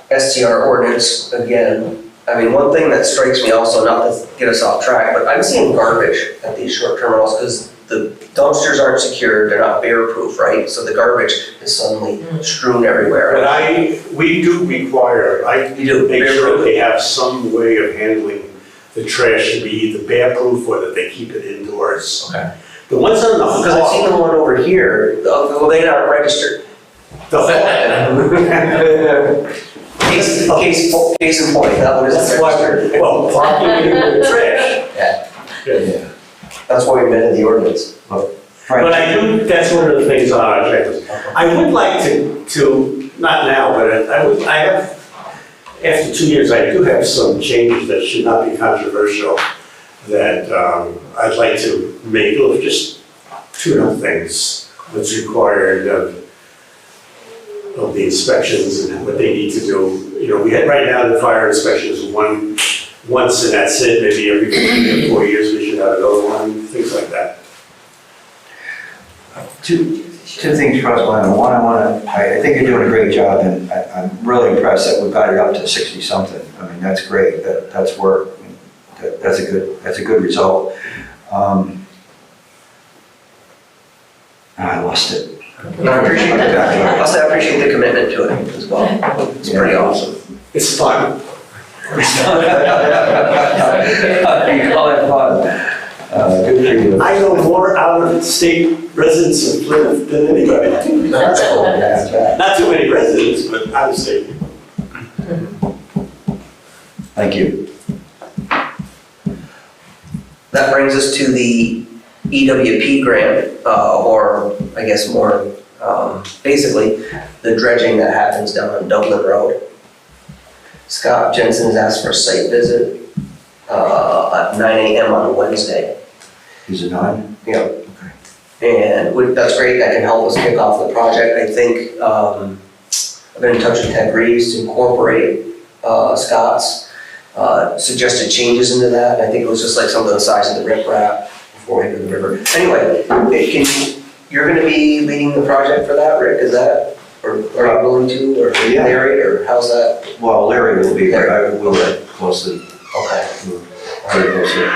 STR ordinance again, I mean, one thing that strikes me also, not to get us off track, but I'm seeing garbage at these short-term rentals because the dumpsters aren't secured, they're not bear-proof, right? So the garbage is suddenly strewn everywhere. But we do require, You do, make sure bear-proof. they have some way of handling the trash to be either bear-proof or that they keep it indoors. Okay. The ones on the Because I've seen the hall, one over here, well, they aren't registered. the hall, Case in point, that one isn't that's why, registered. well, parking in the trash. Yeah, Yeah. that's why we amended the ordinance. Frank, But I do, that's one of the things on our checklist. I would like to, not now, but I have, after 2 years, I do have some changes that should not be controversial that I'd like to make, just tune-up things, what's required of the inspections and what they need to do. You know, we had right now the fire inspections once and that's it, maybe every 3 or 4 years we should have another one, things like that. Two things cross my mind. I think you're doing a great job, and I'm really impressed that we've got it up to 60-something. I mean, that's great, that's work. That's a good result. I lost it. I appreciate that. Also, I appreciate the commitment to it as well. It's pretty awesome. It's fun. You call it fun. Good for you. I know more out-of-state residents of Plymouth than anybody. That's cool. Yeah, Not too many residents, but out-of-state. Thank you. That brings us to the EWP grant, or I guess more basically, the dredging that happens down on Dublin Road. Scott Jensen has asked for a site visit at 9 a.m. on Wednesday. Is it on? Yeah. And that's great, that can help us kick off the project. I think I've been in touch with Ted Reeves to incorporate Scott's suggested changes into that. I think it was just like some of the size of the riprap before we hit the river. Anyway, you're going to be leading the project for that, Rick? Is that, or are you willing to, or Larry, or how's that? Well, Larry will be there. I will work closely. Okay. Very closely.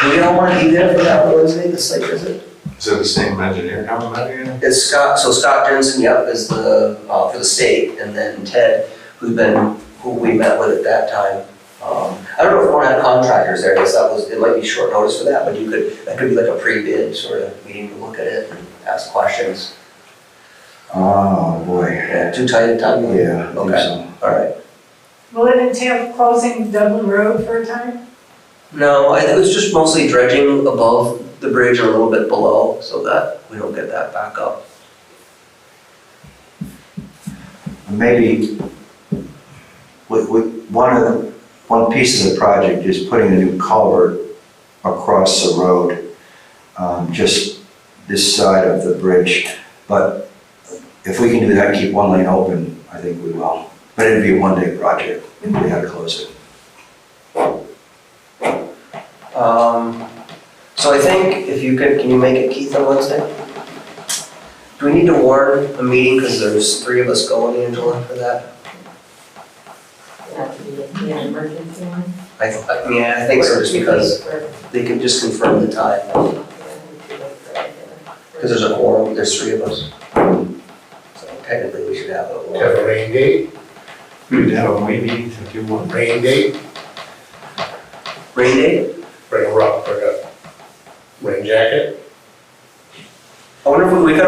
Do we all want to be there for that Wednesday, the site visit? Is it the same engineer coming out again? It's Scott, so Scott Jensen, yep, is the, for the state, and then Ted, who we met with at that time. I don't know if we want to have contractors there, because it might be short notice for that, but that could be like a pre-bid sort of meeting to look at it and ask questions. Oh, boy. Yeah, too tight a time? Yeah, I think Okay, so. all right. Will it entail closing Dublin Road for a time? No, I think it was just mostly dredging above the bridge and a little bit below, so that we don't get that back up. Maybe one piece of the project is putting a new culvert across the road, just this side of the bridge. But if we can do that, keep one lane open, I think we will. But it'd be a one-day project if we had to close it. So I think if you could, can you make it, Keith, on Wednesday? Do we need to warn a meeting because there's 3 of us going, Angela, for that? That to be an emergency one. I think so, just because they can just confirm the time. Because there's a quorum, there's 3 of us. So technically we should have a Have quorum. a rain date, We'd have a meeting if you want. rain date, Rain date? bring a rain jacket. I wonder if we could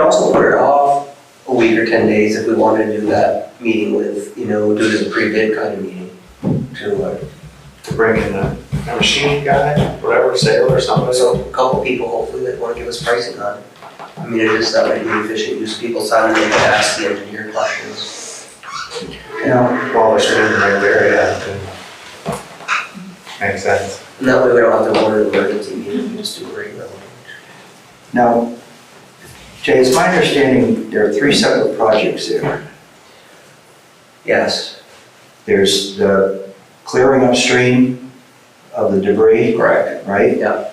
also put it off a week or 10 days if we wanted to do that meeting with, do it as a pre-bid kind of meeting. To bring in a machine guy, whatever, sailor or something. So a couple people hopefully that want to give us pricing on it. I mean, that might be efficient use of people's time and they can ask the engineer questions. Yeah. While they're standing right there, yeah. Makes sense. And that way we don't have to order an emergency meeting, we just do a regular one. Now, Jay, it's my understanding there are 3 separate projects there. Yes, There's the clearing upstream of the debris. correct. Right? Yeah,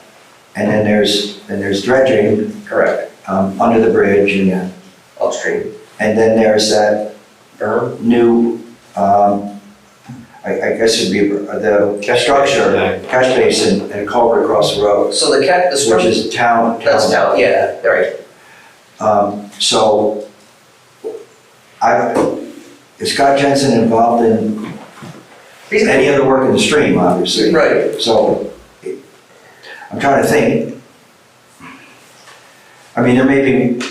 And then there's dredging correct. under the bridge, and Upstream. then there's that Berm? new, I guess it'd be the structure, catch basin, and culvert across the road, So the which structure, is town. that's down, yeah, right. So, is Scott Jensen involved in any other work in the stream, obviously? Right. So, I'm trying to think. I mean, there may be,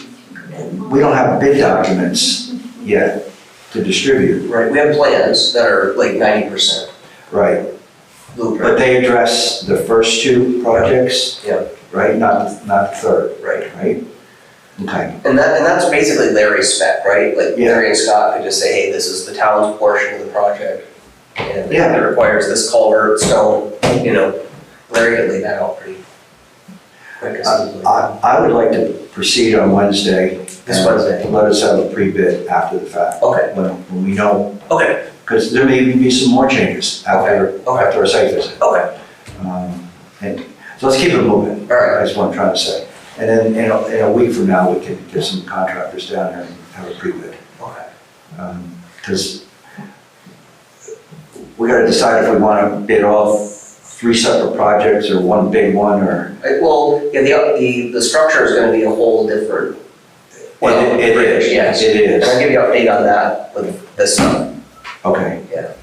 we don't have bid documents yet to distribute. Right, we have plans that are like 90% Right. But blueprint. they address the first 2 projects, Yeah, right? Not the third, right. right? Okay. And that's basically Larry's spec, right? Like Yeah. Larry and Scott could just say, hey, this is the town's portion of the project. And Yeah. it requires this culvert, stone, Larry could lay that out pretty quick. I would like to proceed on Wednesday. This and Wednesday. Let us have a pre-bid after the fact. Okay, When we know, okay, because there may even be some more changes after our site visit. okay, And so let's keep it moving. all right. That's what I'm trying to say. And then in a week from now, we can get some contractors down there and have a pre-bid. Okay. Because we got to decide if we want to bid all 3 separate projects or one big one, or. Well, yeah, the structure is gonna be a whole different. Well, It bridge, is. yes. It is. And I'll give you an update on that with this stuff. Okay. Yeah.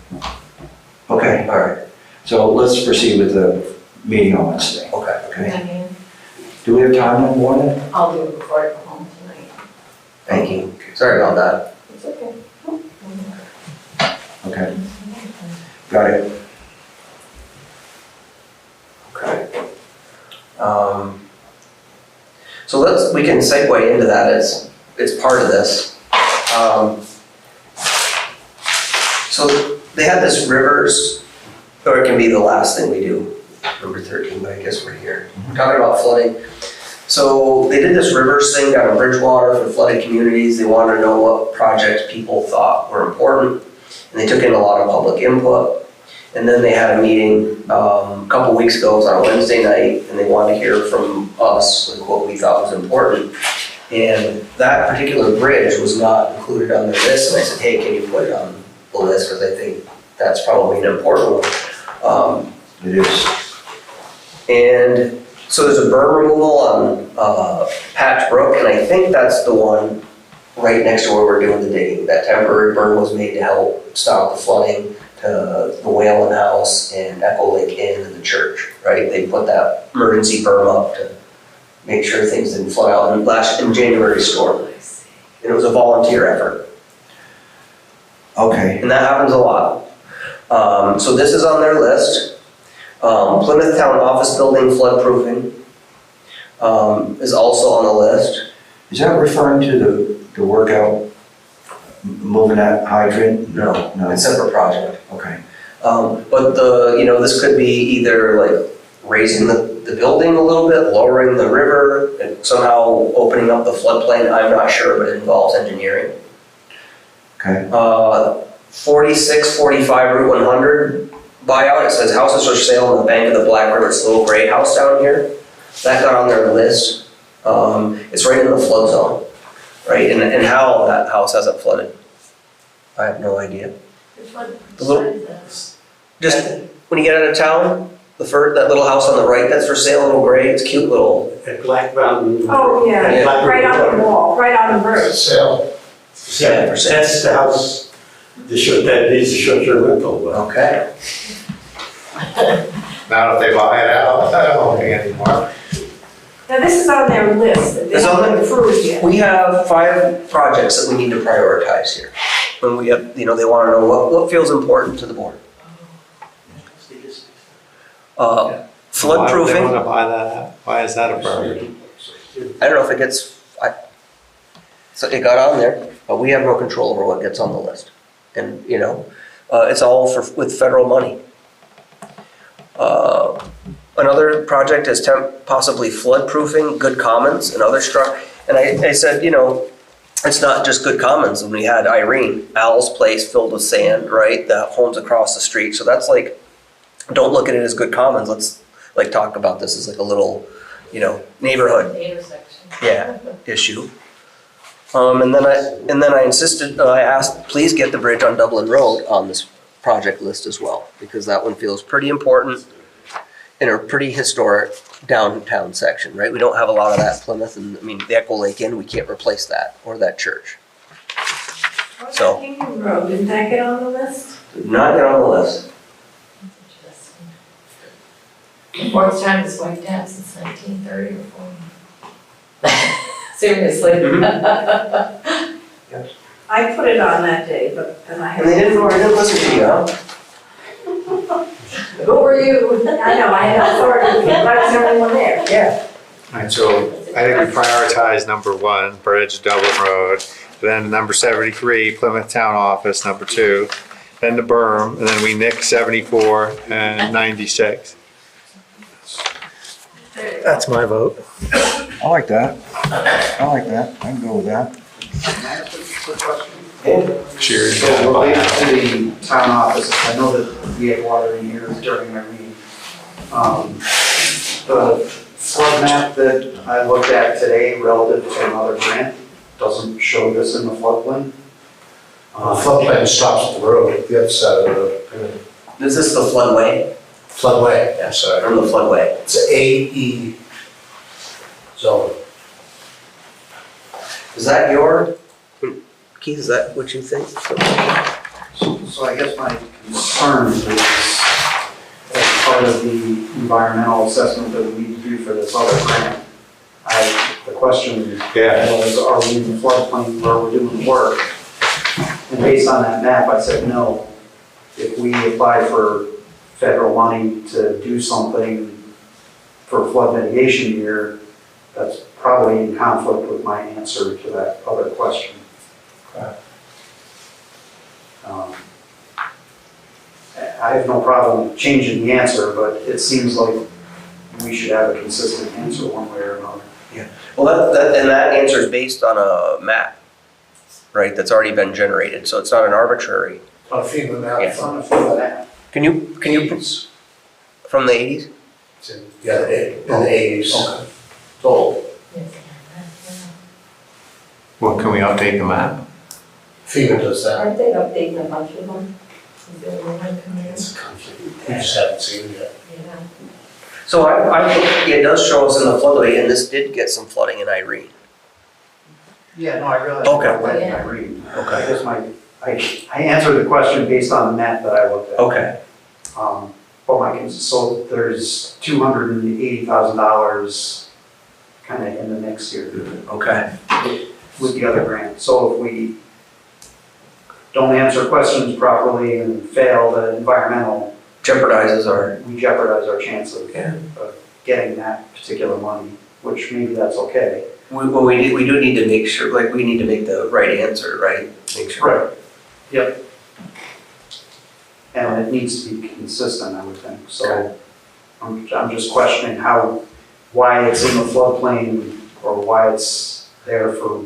Okay. All right, So let's proceed with the meeting on Wednesday. okay. Okay. Do we have time in the morning? I'll do it before I go home tonight. Thank you. Sorry about that. It's okay. Okay. Got it. So we can segue into that, it's part of this. So they had this rivers, or it can be the last thing we do, number 13, but I guess we're here. We're talking about flooding. So they did this rivers thing down in Bridgewater for flooded communities. They wanted to know what projects people thought were important. And they took in a lot of public input. And then they had a meeting a couple weeks ago, it was on a Wednesday night, and they wanted to hear from us like, what we thought was important. And that particular bridge was not included on their list. And I said, hey, can you put it on the list? Because I think that's probably an important one. It is. And so there's a berm removal on Patch Brook, and I think that's the one right next to where we're doing the digging. That temporary berm was made to help stop the flooding to the Whalen House and Echo Lake Inn and the church, right? They put that emergency berm up to make sure things didn't flood out in January storm. And it was a volunteer effort. Okay. And that happens a lot. So this is on their list. Plymouth Town Office Building floodproofing is also on the list. Is that referring to the workout, moving that hydrant? No, it's a separate project. Okay. But this could be either like raising the building a little bit, lowering the river, and somehow opening up the floodplain. I'm not sure, but it involves engineering. Okay. 4645 Route 100 buyout. It says houses for sale on the bank of the Black River. It's a little gray house down here. That got on their list. It's right in the flood zone, right? And how that house hasn't flooded, I have no idea. The little, just when you get out of town, that little house on the right that's for sale, little gray, it's cute little. At Black Mountain. Oh, yeah, Black right River on the wall, right on the bridge. Sale. Yeah, That's the house that needs a short-term rental. Okay. Now if they buy it out, I don't pay anymore. Now, this is on their list, that they It's on haven't approved yet. We have 5 projects that we need to prioritize here. When we have, they want to know what feels important to the board. Why do they Floodproofing. want to buy that out? Why is that a priority? I don't know if it gets, so it got on there, but we have no control over what gets on the list. And, it's all with federal money. Another project is possibly floodproofing Good Commons and other and I said, it's not just Good Commons. When we had Irene, Al's place filled with sand, right? The homes across the street. So that's like, don't look at it as Good Commons. Let's like talk about this as like a little, neighborhood. Intersection. Issue. And then I insisted, I asked, please get the bridge on Dublin Road on this project list as well, because that one feels pretty important in a pretty historic downtown section, right? We don't have a lot of that in Plymouth, and the Echo Lake Inn, we can't replace that, or that church. What So- about Union Road, didn't that get on the list? Did not get on the list. Fourth time it's wiped out since 1930 or 40. Seriously. I put it on that day, but then I had. And they didn't listen to you, huh? Who were you? I know, I had authority, but I was the only one there. Yeah. All right, so I think we prioritize number 1, Bridge, Dublin Road, then number 73, Plymouth Town Office, number 2, then the berm, and then we nick 74 and 96. That's my vote. I like that. I can go with that. Cheers. So related to the town office, I know that we had water in here during our meeting. The flood map that I looked at today relative to another grant doesn't show this in the floodplain. Floodplain stops at the road, the other side of the Is this the floodway? floodway, I'm sorry. From the floodway. It's AE zone. Is that your, Keith, is that what you think? So I guess my concern is, as part of the environmental assessment that we need to do for this other grant, the question was, are we in the floodplain where we're doing work? And based on that map, I said no. If we apply for federal money to do something for a flood mitigation year, that's probably in conflict with my answer to that other question. I have no problem changing the answer, but it seems like we should have a consistent answer one way or another. Well, that answer is based on a map, right, that's already been generated, so it's not an arbitrary. On FEMA map, Yeah. it's on a FEMA map. Can you, from the 80s? It's in, yeah, in the 80s. Okay. It's old. Well, can we update the map? FEMA does that. Aren't they updating a bunch of them? Is there one coming in? It's a conflict. We just haven't seen it yet. Yeah. So it does show us in the floodway, and this did get some flooding in Irene. Yeah, no, I realize. Okay. I went and I read. I guess I answered the question based on the map that I looked at. Okay. So there's $280,000 kind of in the mix here Okay. with the other grant. So if we don't answer questions properly and fail the environmental, Jeopardizes our, we jeopardize our chance of Yeah. of getting that particular money, which maybe that's okay. we do need to make sure, like, we need to make the right answer, right? Make sure. Right. Yep. And it needs to be consistent, I would think, so I'm just questioning why it's in the floodplain or why it's there for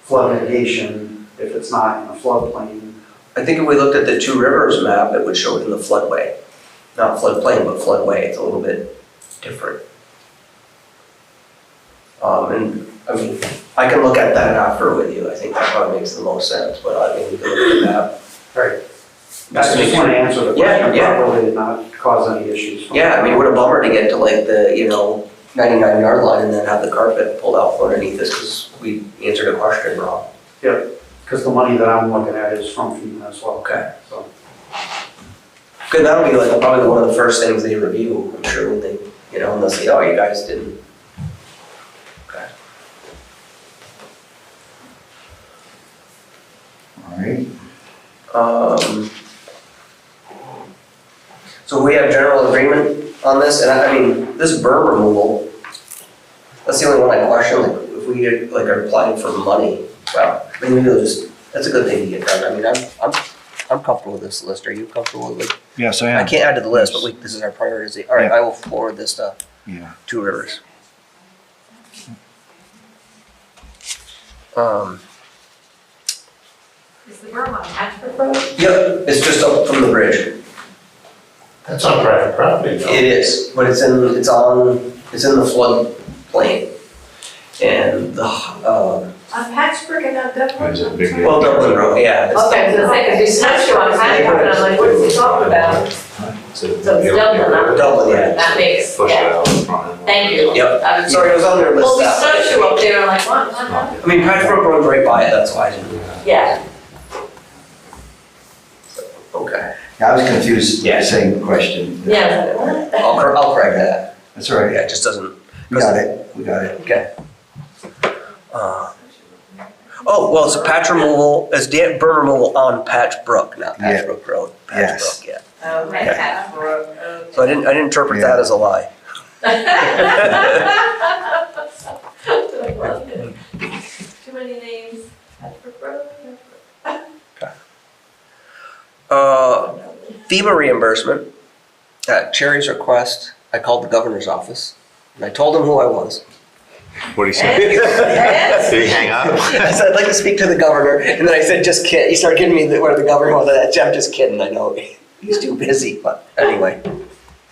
flood mitigation if it's not in a floodplain. I think if we looked at the Two Rivers map, it would show it in the floodway. Not floodplain, but floodway, it's a little bit different. And, I mean, I can look at that after with you, I think that probably makes the most sense, but I think we can look at the map. Right. Just I to make just want to sure. answer the Yeah, question yeah. properly and not cause any issues. Yeah, I mean, what a bummer to get to like the, 99-yard line and then have the carpet pulled out from underneath us because we answered a question wrong. Because the money that I'm looking at is from FEMA as well. Okay. So, Good, that'll be like probably one of the first things they review, I'm sure, when they, and they'll say, oh, you guys didn't. Okay. All right. So we have general agreement on this, and I mean, this berm removal, that's the only one I question, like, if we are applying for money, well, maybe we'll just, that's a good thing to get done. I mean, I'm comfortable with this list. Are you comfortable with it? Yes, I I am. can't add to the list, but this is our prioritization. All right, Yeah. I will forward this to Yeah. Two Rivers. Is the berm on Hatchford Road? Yep, it's just up from the bridge. That's on private property, though. It is, but it's in the flood plain. And On Patchburg and on There's a Dublin? big- well, Dublin Road, yeah. it's Okay, so because we snowshoe on Hatchford, and I'm like, what is he talking about? So it's Dublin, huh? Dublin, yeah. That makes, Push it yeah, out in front. thank you. Yep. I was- Sorry, it was on their list. Well, we that way. snowshoe up there, I'm like, what? I mean, Patchbrook Road's right by it, that's why I didn't. Yeah. Okay. I was confused, Yeah. same question. Yeah, what the I'll correct that. That's all right. Yeah, it just doesn't. We got it, we got it. Okay. Oh, well, it's a patch removal, it's berm removal on Patch Brook, not Patch Yeah. Brook Road. Yes. Patch Brook, yeah. Okay, Hatchford, okay. So I didn't interpret that Yeah. as a lie. I love it. Too many names. Hatchford Road. FEMA reimbursement, at Cherry's request, I called the governor's office, and I told him who I was. What do you say? Yes. Did he hang up? I said, I'd like to speak to the governor, and then I said, just kidding. He started giving me where the governor was. I said, I'm just kidding, I know, he's too busy, but anyway.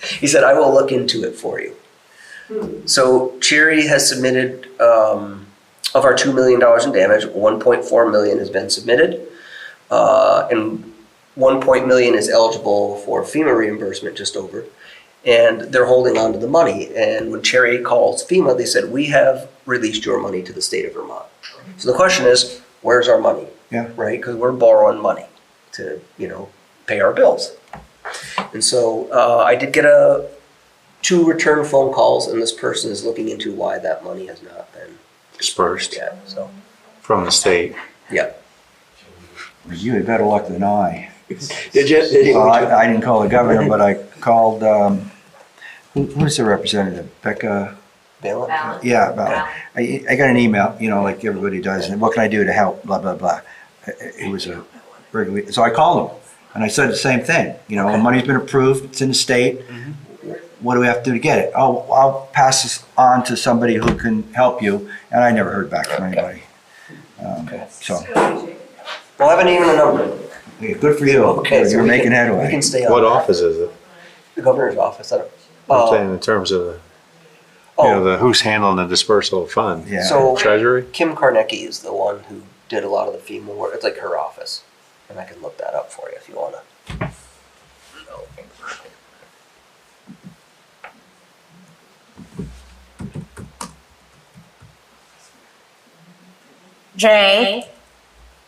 He said, I will look into it for you. So Cherry has submitted, of our $2 million in damage, 1.4 million has been submitted, and 1 million is eligible for FEMA reimbursement, just over. And they're holding on to the money. And when Cherry calls FEMA, they said, we have released your money to the state of Vermont. So the question is, where's our money? Yeah. Right? Because we're borrowing money to, pay our bills. And so I did get 2 return phone calls, and this person is looking into why that money has not been Dispersed yet. So, from the state. yeah. You had better luck than I. Did you? Well, I didn't call the governor, but I called Who's the representative? Becca? Balance? Balance. Yeah, about it. I got an email, like everybody does, and what can I do to help, blah, blah, blah. It was a regular, so I called him, and I said the same thing, money's been approved, it's in the state. What do we have to do to get it? Oh, I'll pass this on to somebody who can help you, and I never heard back from anybody. So, Well, I have a name and a number. yeah, good for you. Okay, so You're we making can- We headway. can stay on. What that. office is it? The governor's office. I don't. I'm saying in terms of the, Oh, who's handling the dispersal of funds? Yeah. so Treasury? Kim Karnecki is the one who did a lot of the FEMA work. It's like her office, and I can look that up for you if you wanna. Dre,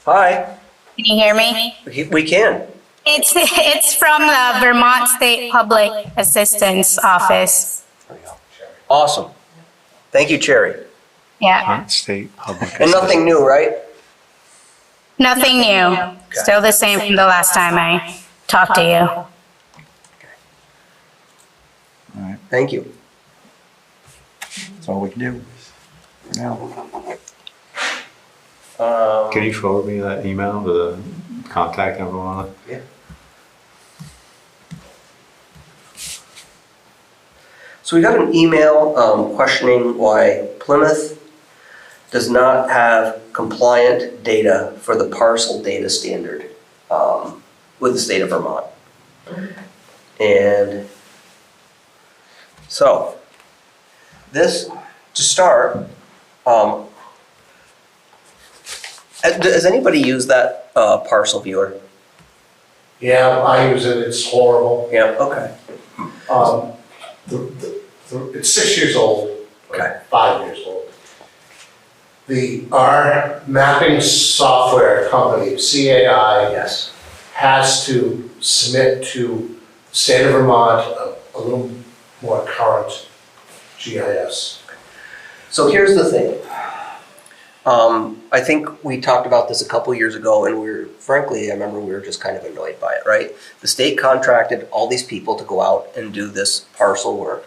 Hi, can you hear me? we can. It's from the Vermont State Public Assistance Office. There we go. Awesome. Thank you, Cherry. Yeah, State public. And nothing new, right? nothing new. Still the same from the last time I talked to you. Thank you. That's all we can do for now. Can you forward me that email to the contact info on it? Yeah. So we got an email questioning why Plymouth does not have compliant data for the parcel data standard with the state of Vermont. And so, this, to start, has anybody used that parcel viewer? Yeah, I use it, it's horrible. Yeah, okay. It's 6 years old, Okay. 5 years old. Our mapping software company, CAI, Yes. has to submit to the state of Vermont a little more current GIS. So here's the thing. I think we talked about this a couple years ago, and frankly, I remember we were just kind of annoyed by it, right? The state contracted all these people to go out and do this parcel work.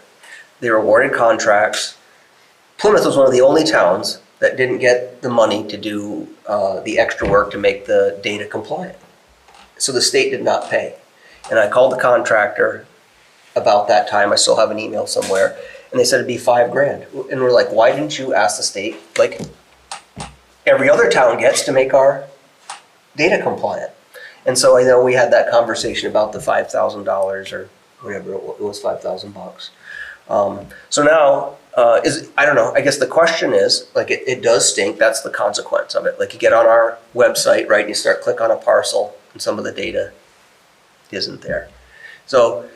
They were awarded contracts. Plymouth was one of the only towns that didn't get the money to do the extra work to make the data compliant. So the state did not pay. And I called the contractor about that time. I still have an email somewhere. And they said it'd be $5,000. And we're like, why didn't you ask the state, like every other town gets, to make our data compliant? And so I know we had that conversation about the $5,000 or whatever, it was $5,000. So now, I don't know, I guess the question is, like, it does stink, that's the consequence of it. Like, you get on our website, right, and you start click on a parcel, and some of the data isn't there. So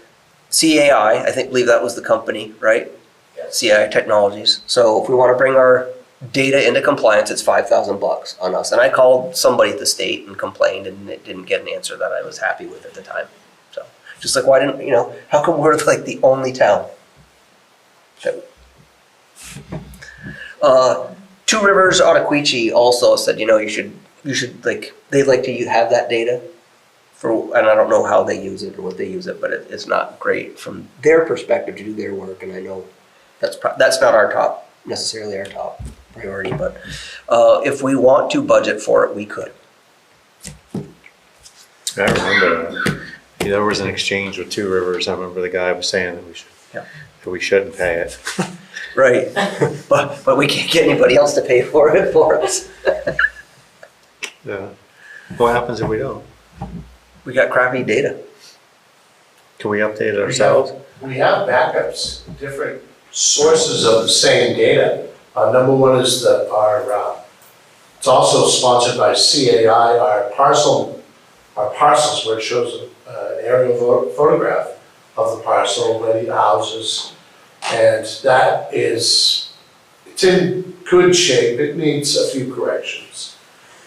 CAI, believe that was the company, right? Yes. CAI Technologies. So if we want to bring our data into compliance, it's $5,000 on us. And I called somebody at the state and complained, and it didn't get an answer that I was happy with at the time. So just like, why didn't, how come we're like the only town? Two Rivers Ottaquiche also said, you should like, they'd like to have that data and I don't know how they use it or what they use it, but it's not great from their perspective to do their work. And I know that's not necessarily our top priority, but if we want to budget for it, we could. I remember there was an exchange with Two Rivers. I remember the guy was saying that we shouldn't pay it. Right, but we can't get anybody else to pay for it for us. Yeah. What happens if we don't? We got crappy data. Can we update it ourselves? We have backups, different sources of the same data. Number one is it's also sponsored by CAI, our parcels where it shows an aerial photograph of the parcel, where the houses, and it's in good shape. It needs a few corrections.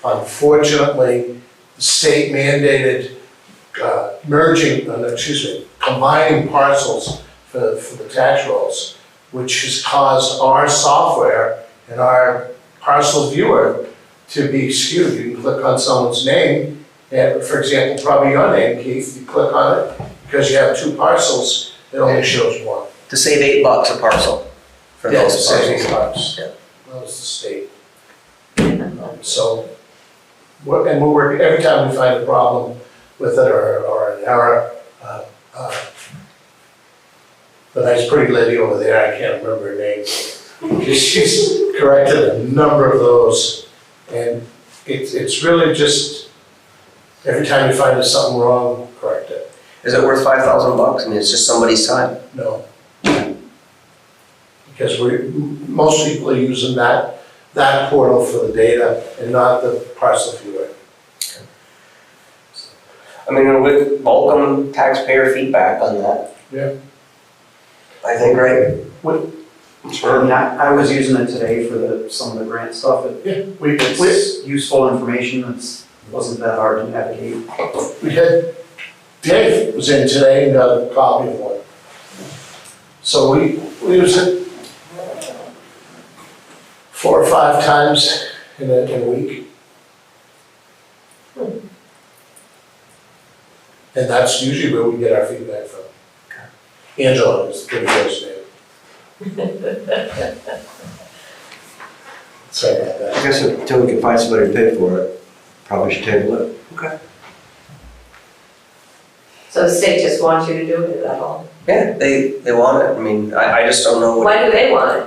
Unfortunately, the state mandated combining parcels for the tax rolls, which has caused our software and our parcel viewer to be skewed. You can click on someone's name, and for example, probably your name, Keith, you click on it, because you have two parcels, it only shows one. To save $8 a parcel for Yeah, those saving parcels. bucks. Yeah. That was the state. So, we're working, every time we find a problem with it or an error, the nice pretty lady over there, I can't remember her name, she's corrected a number of those. And it's really just, every time you find there's something wrong, correct it. Is it worth $5,000? I mean, it's just somebody's time. No. Because most people are using that portal for the data and not the parcel viewer. I mean, we welcome taxpayer feedback on that. Yeah. I think, right? I was using it today for some of the grant stuff. It's useful information. It wasn't that hard to navigate. We had, Dave was in today and got a copy of one. So we use it 4 or 5 times in a week. And that's usually where we get our feedback from. Angela is the first name. Sorry about I that. guess until we can find somebody to pay for it, probably should table it. Okay. So the state just wants you to do it, is that all? Yeah, they want it. I mean, I just don't know what Why do they want it?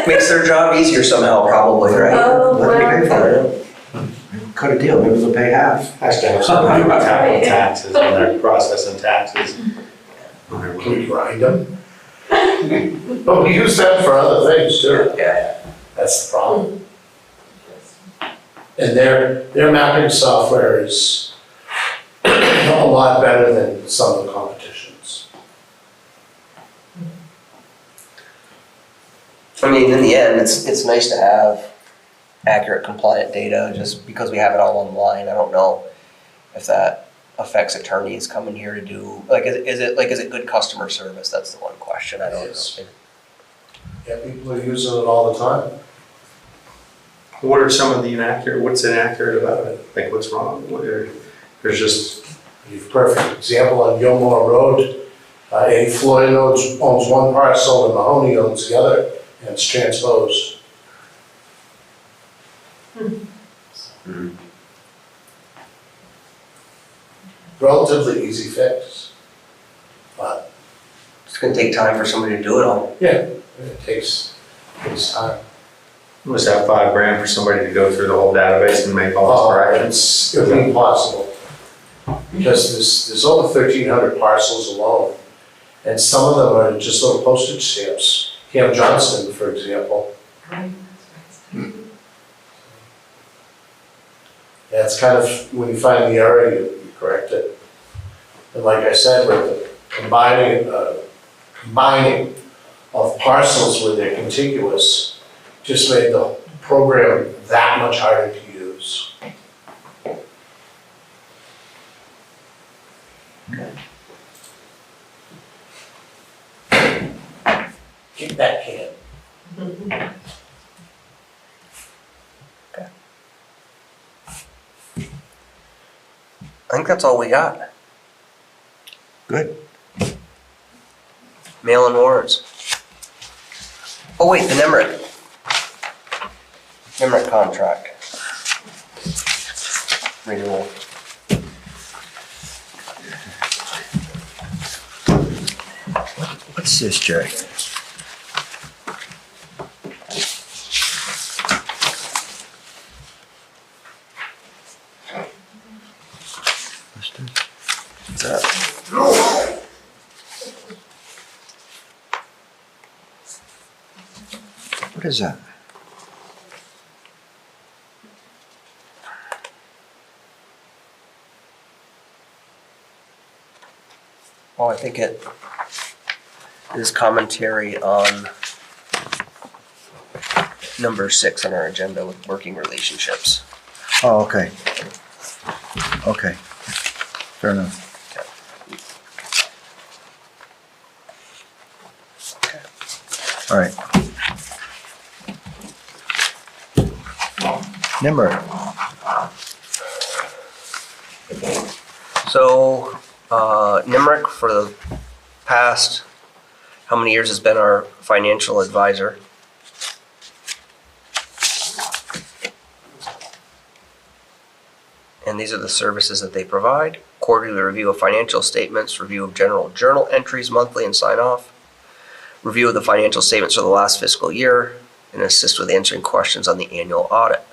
makes their job easier somehow, probably, right? Oh, Let me pay well. for it. Cut a deal, maybe they'll pay half. Has to have something about taxes when they're processing taxes. Can we grind them? But we use them for other things too. Yeah. That's the problem. And their mapping software is a lot better than some of the competitions. I mean, in the end, it's nice to have accurate, compliant data, just because we have it all online. I don't know if that affects attorneys coming here to do, is it good customer service? That's the one question. I don't Yes. know. Yeah, people are using it all the time. What are some of the what's inaccurate about it? Like, what's wrong? There's just, You have a perfect example on Gilmore Road. Eddie Floyd owns one parcel and Mahoney owns the other, and it's transposed. Relatively easy fix, but It's gonna take time for somebody to do it all. yeah, it takes time. must have $5,000 for somebody to go through the whole database and make all this corrections. It would be impossible. Because there's over 1,300 parcels alone. And some of them are just little postage stamps. Camp Johnston, for example. Yeah, it's kind of, when you find the error, you correct it. And like I said, with the combining of parcels where they're contiguous, just made the program that much harder to use. Kick that can. I think that's all we got. Good. Mail-in warrants. Oh wait, the NEMRIC contract. Renewal. What's this, Jerry? What's that? What is that? Oh, I think it is commentary on number 6 on our agenda with working relationships. Oh, okay. Okay. Fair enough. All right. NIMR. So, NEMRIC for past how many years has been our financial advisor. And these are the services that they provide: quarterly review of financial statements, review of general journal entries monthly and sign off, review of the financial statements for the last fiscal year, and assist with answering questions on the annual audit.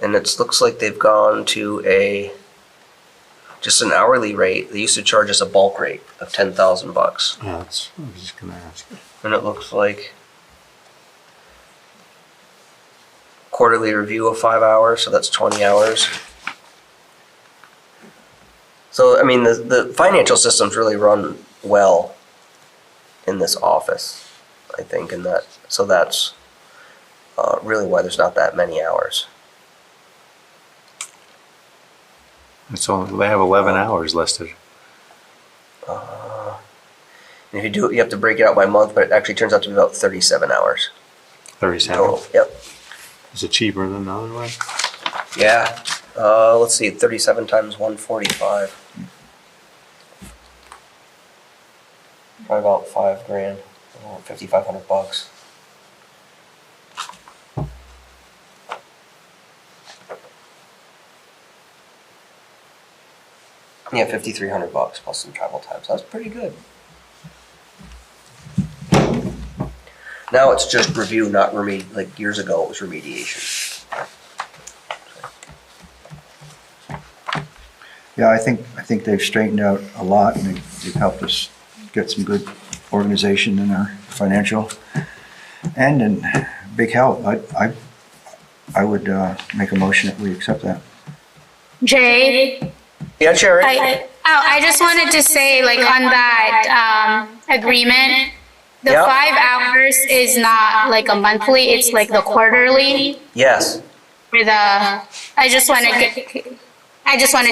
And it looks like they've gone to just an hourly rate. They used to charge us a bulk rate of $10,000. Yeah, that's, I was just gonna ask. And it looks like quarterly review of 5 hours, so that's 20 hours. So, I mean, the financial systems really run well in this office, I think, and so that's really why there's not that many hours. It's only, they have 11 hours listed. And if you do it, you have to break it out by month, but it actually turns out to be about 37 hours 37. total. Yep. Is it cheaper than the other way? Yeah. Let's see, 37 times 145. Probably about $5,000, $5,500. Yeah, $5,300 plus some travel time. So that's pretty good. Now it's just review, not like years ago it was remediation. Yeah, I think they've straightened out a lot, and they've helped us get some good organization in our financial end, and big help. I would make a motion that we accept that. Jay, Yeah, Sherry? I just wanted to say, like, on that agreement, the Yeah. 5 hours is not like a monthly, it's like the quarterly. Yes. I just wanted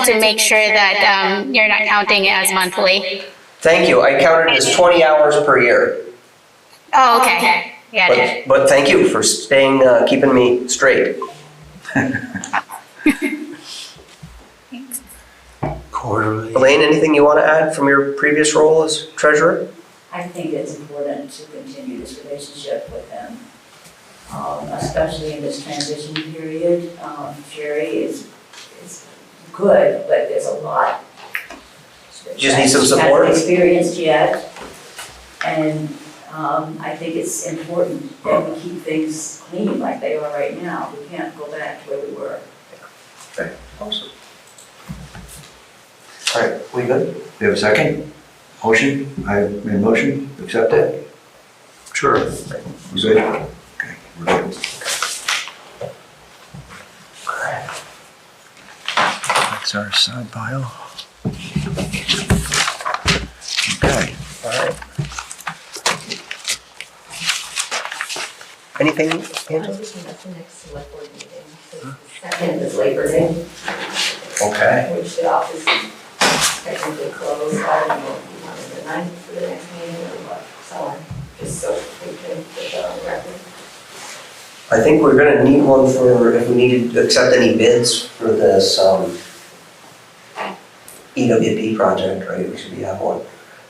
to make sure that you're not counting it as monthly. Thank you. I counted it as 20 hours per year. Oh, okay. Got it. But thank you for keeping me straight. Quarterly. Elaine, anything you want to add from your previous role as treasurer? I think it's important to continue this relationship with them, especially in this transition period. Sherry is good, but there's a lot. Just need some She support? hasn't experienced yet, and I think it's important that we keep things clean like they are right now. We can't go back to where we were. Okay, awesome. All right, we good? Do you have a second? Motion? I made a motion, accept it? Sure. We're good? Okay, we're good. That's our side pile. Okay. All right. Anything, I Angela? was thinking that's the next select board meeting. The second is Labor Day, Okay. which the office is technically closed. I don't know if you wanted the 9th for the next meeting or what, so just so we can put that on the record. I think we're gonna need one for, if we need to accept any bids for this EWP project, right? We should have one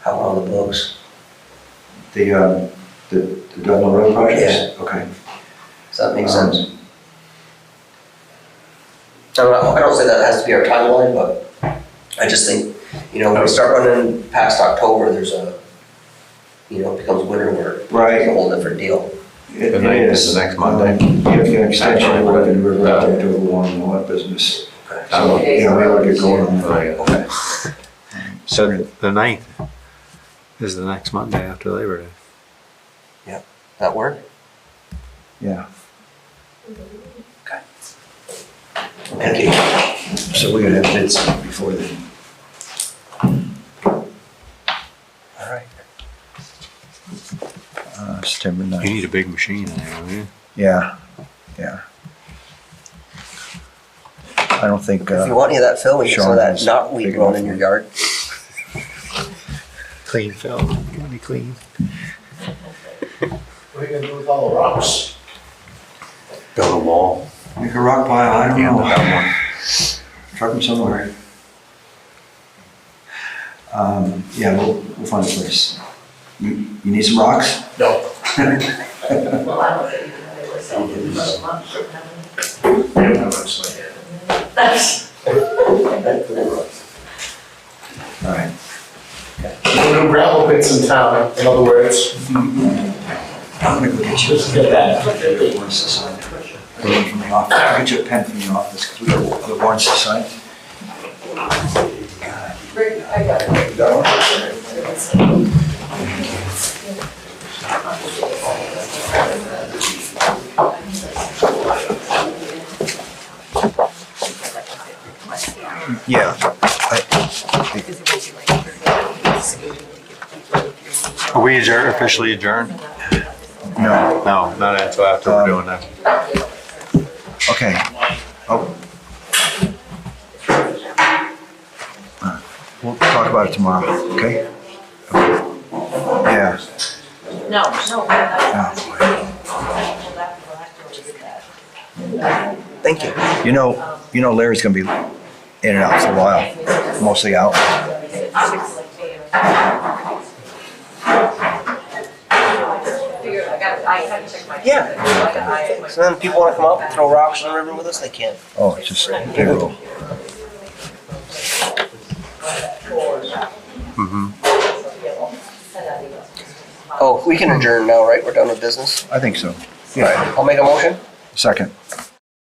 on the books. The Dublin Road project? Yeah. Okay. Does that make sense? I don't say that has to be our timeline, but I just think, when we start running past October, there's it becomes winter work. Right. It's a whole different deal. It The 9th is is. the next Monday. You have to get an extension, we're going to go out there to a warm lot business. So, we would get going on that. Okay. So the 9th is the next Monday after Labor Day. That work? Yeah. Okay. Thank you. So we're gonna have bids before then. All right. September You 9th. need a big machine in there, don't you? Yeah, yeah. I don't think, If you want any of that fill, we can Sean some of that has knotweed big growing enough in your one. yard. Clean fill. Give me clean. What are you gonna do with all the rocks? Build a wall. make a rock pile, I don't Yeah, know. that one. Truck them somewhere. Yeah, we'll find a place. You need some rocks? No. Well, I don't think you can really sell it for a month. I don't have much like that. All right. No gravel pits in town, in other words. I'm gonna go get you. Just get that. Warrants to sign. From the office. I'll get you a pen from the office, because we got other warrants to sign. Rick, I got it. Yeah. Are we officially adjourned? No. No, not until after we're doing that. Okay. Oh. We'll talk about it tomorrow, okay? Yeah. No. Thank you. You know Larry's gonna be in and out for a while, mostly out. Yeah. So then people want to come up and throw rocks in the river with us, they can. Oh, it's just payroll. Oh, we can adjourn now, right? We're done with business? I think so. All right, I'll make a motion. Second.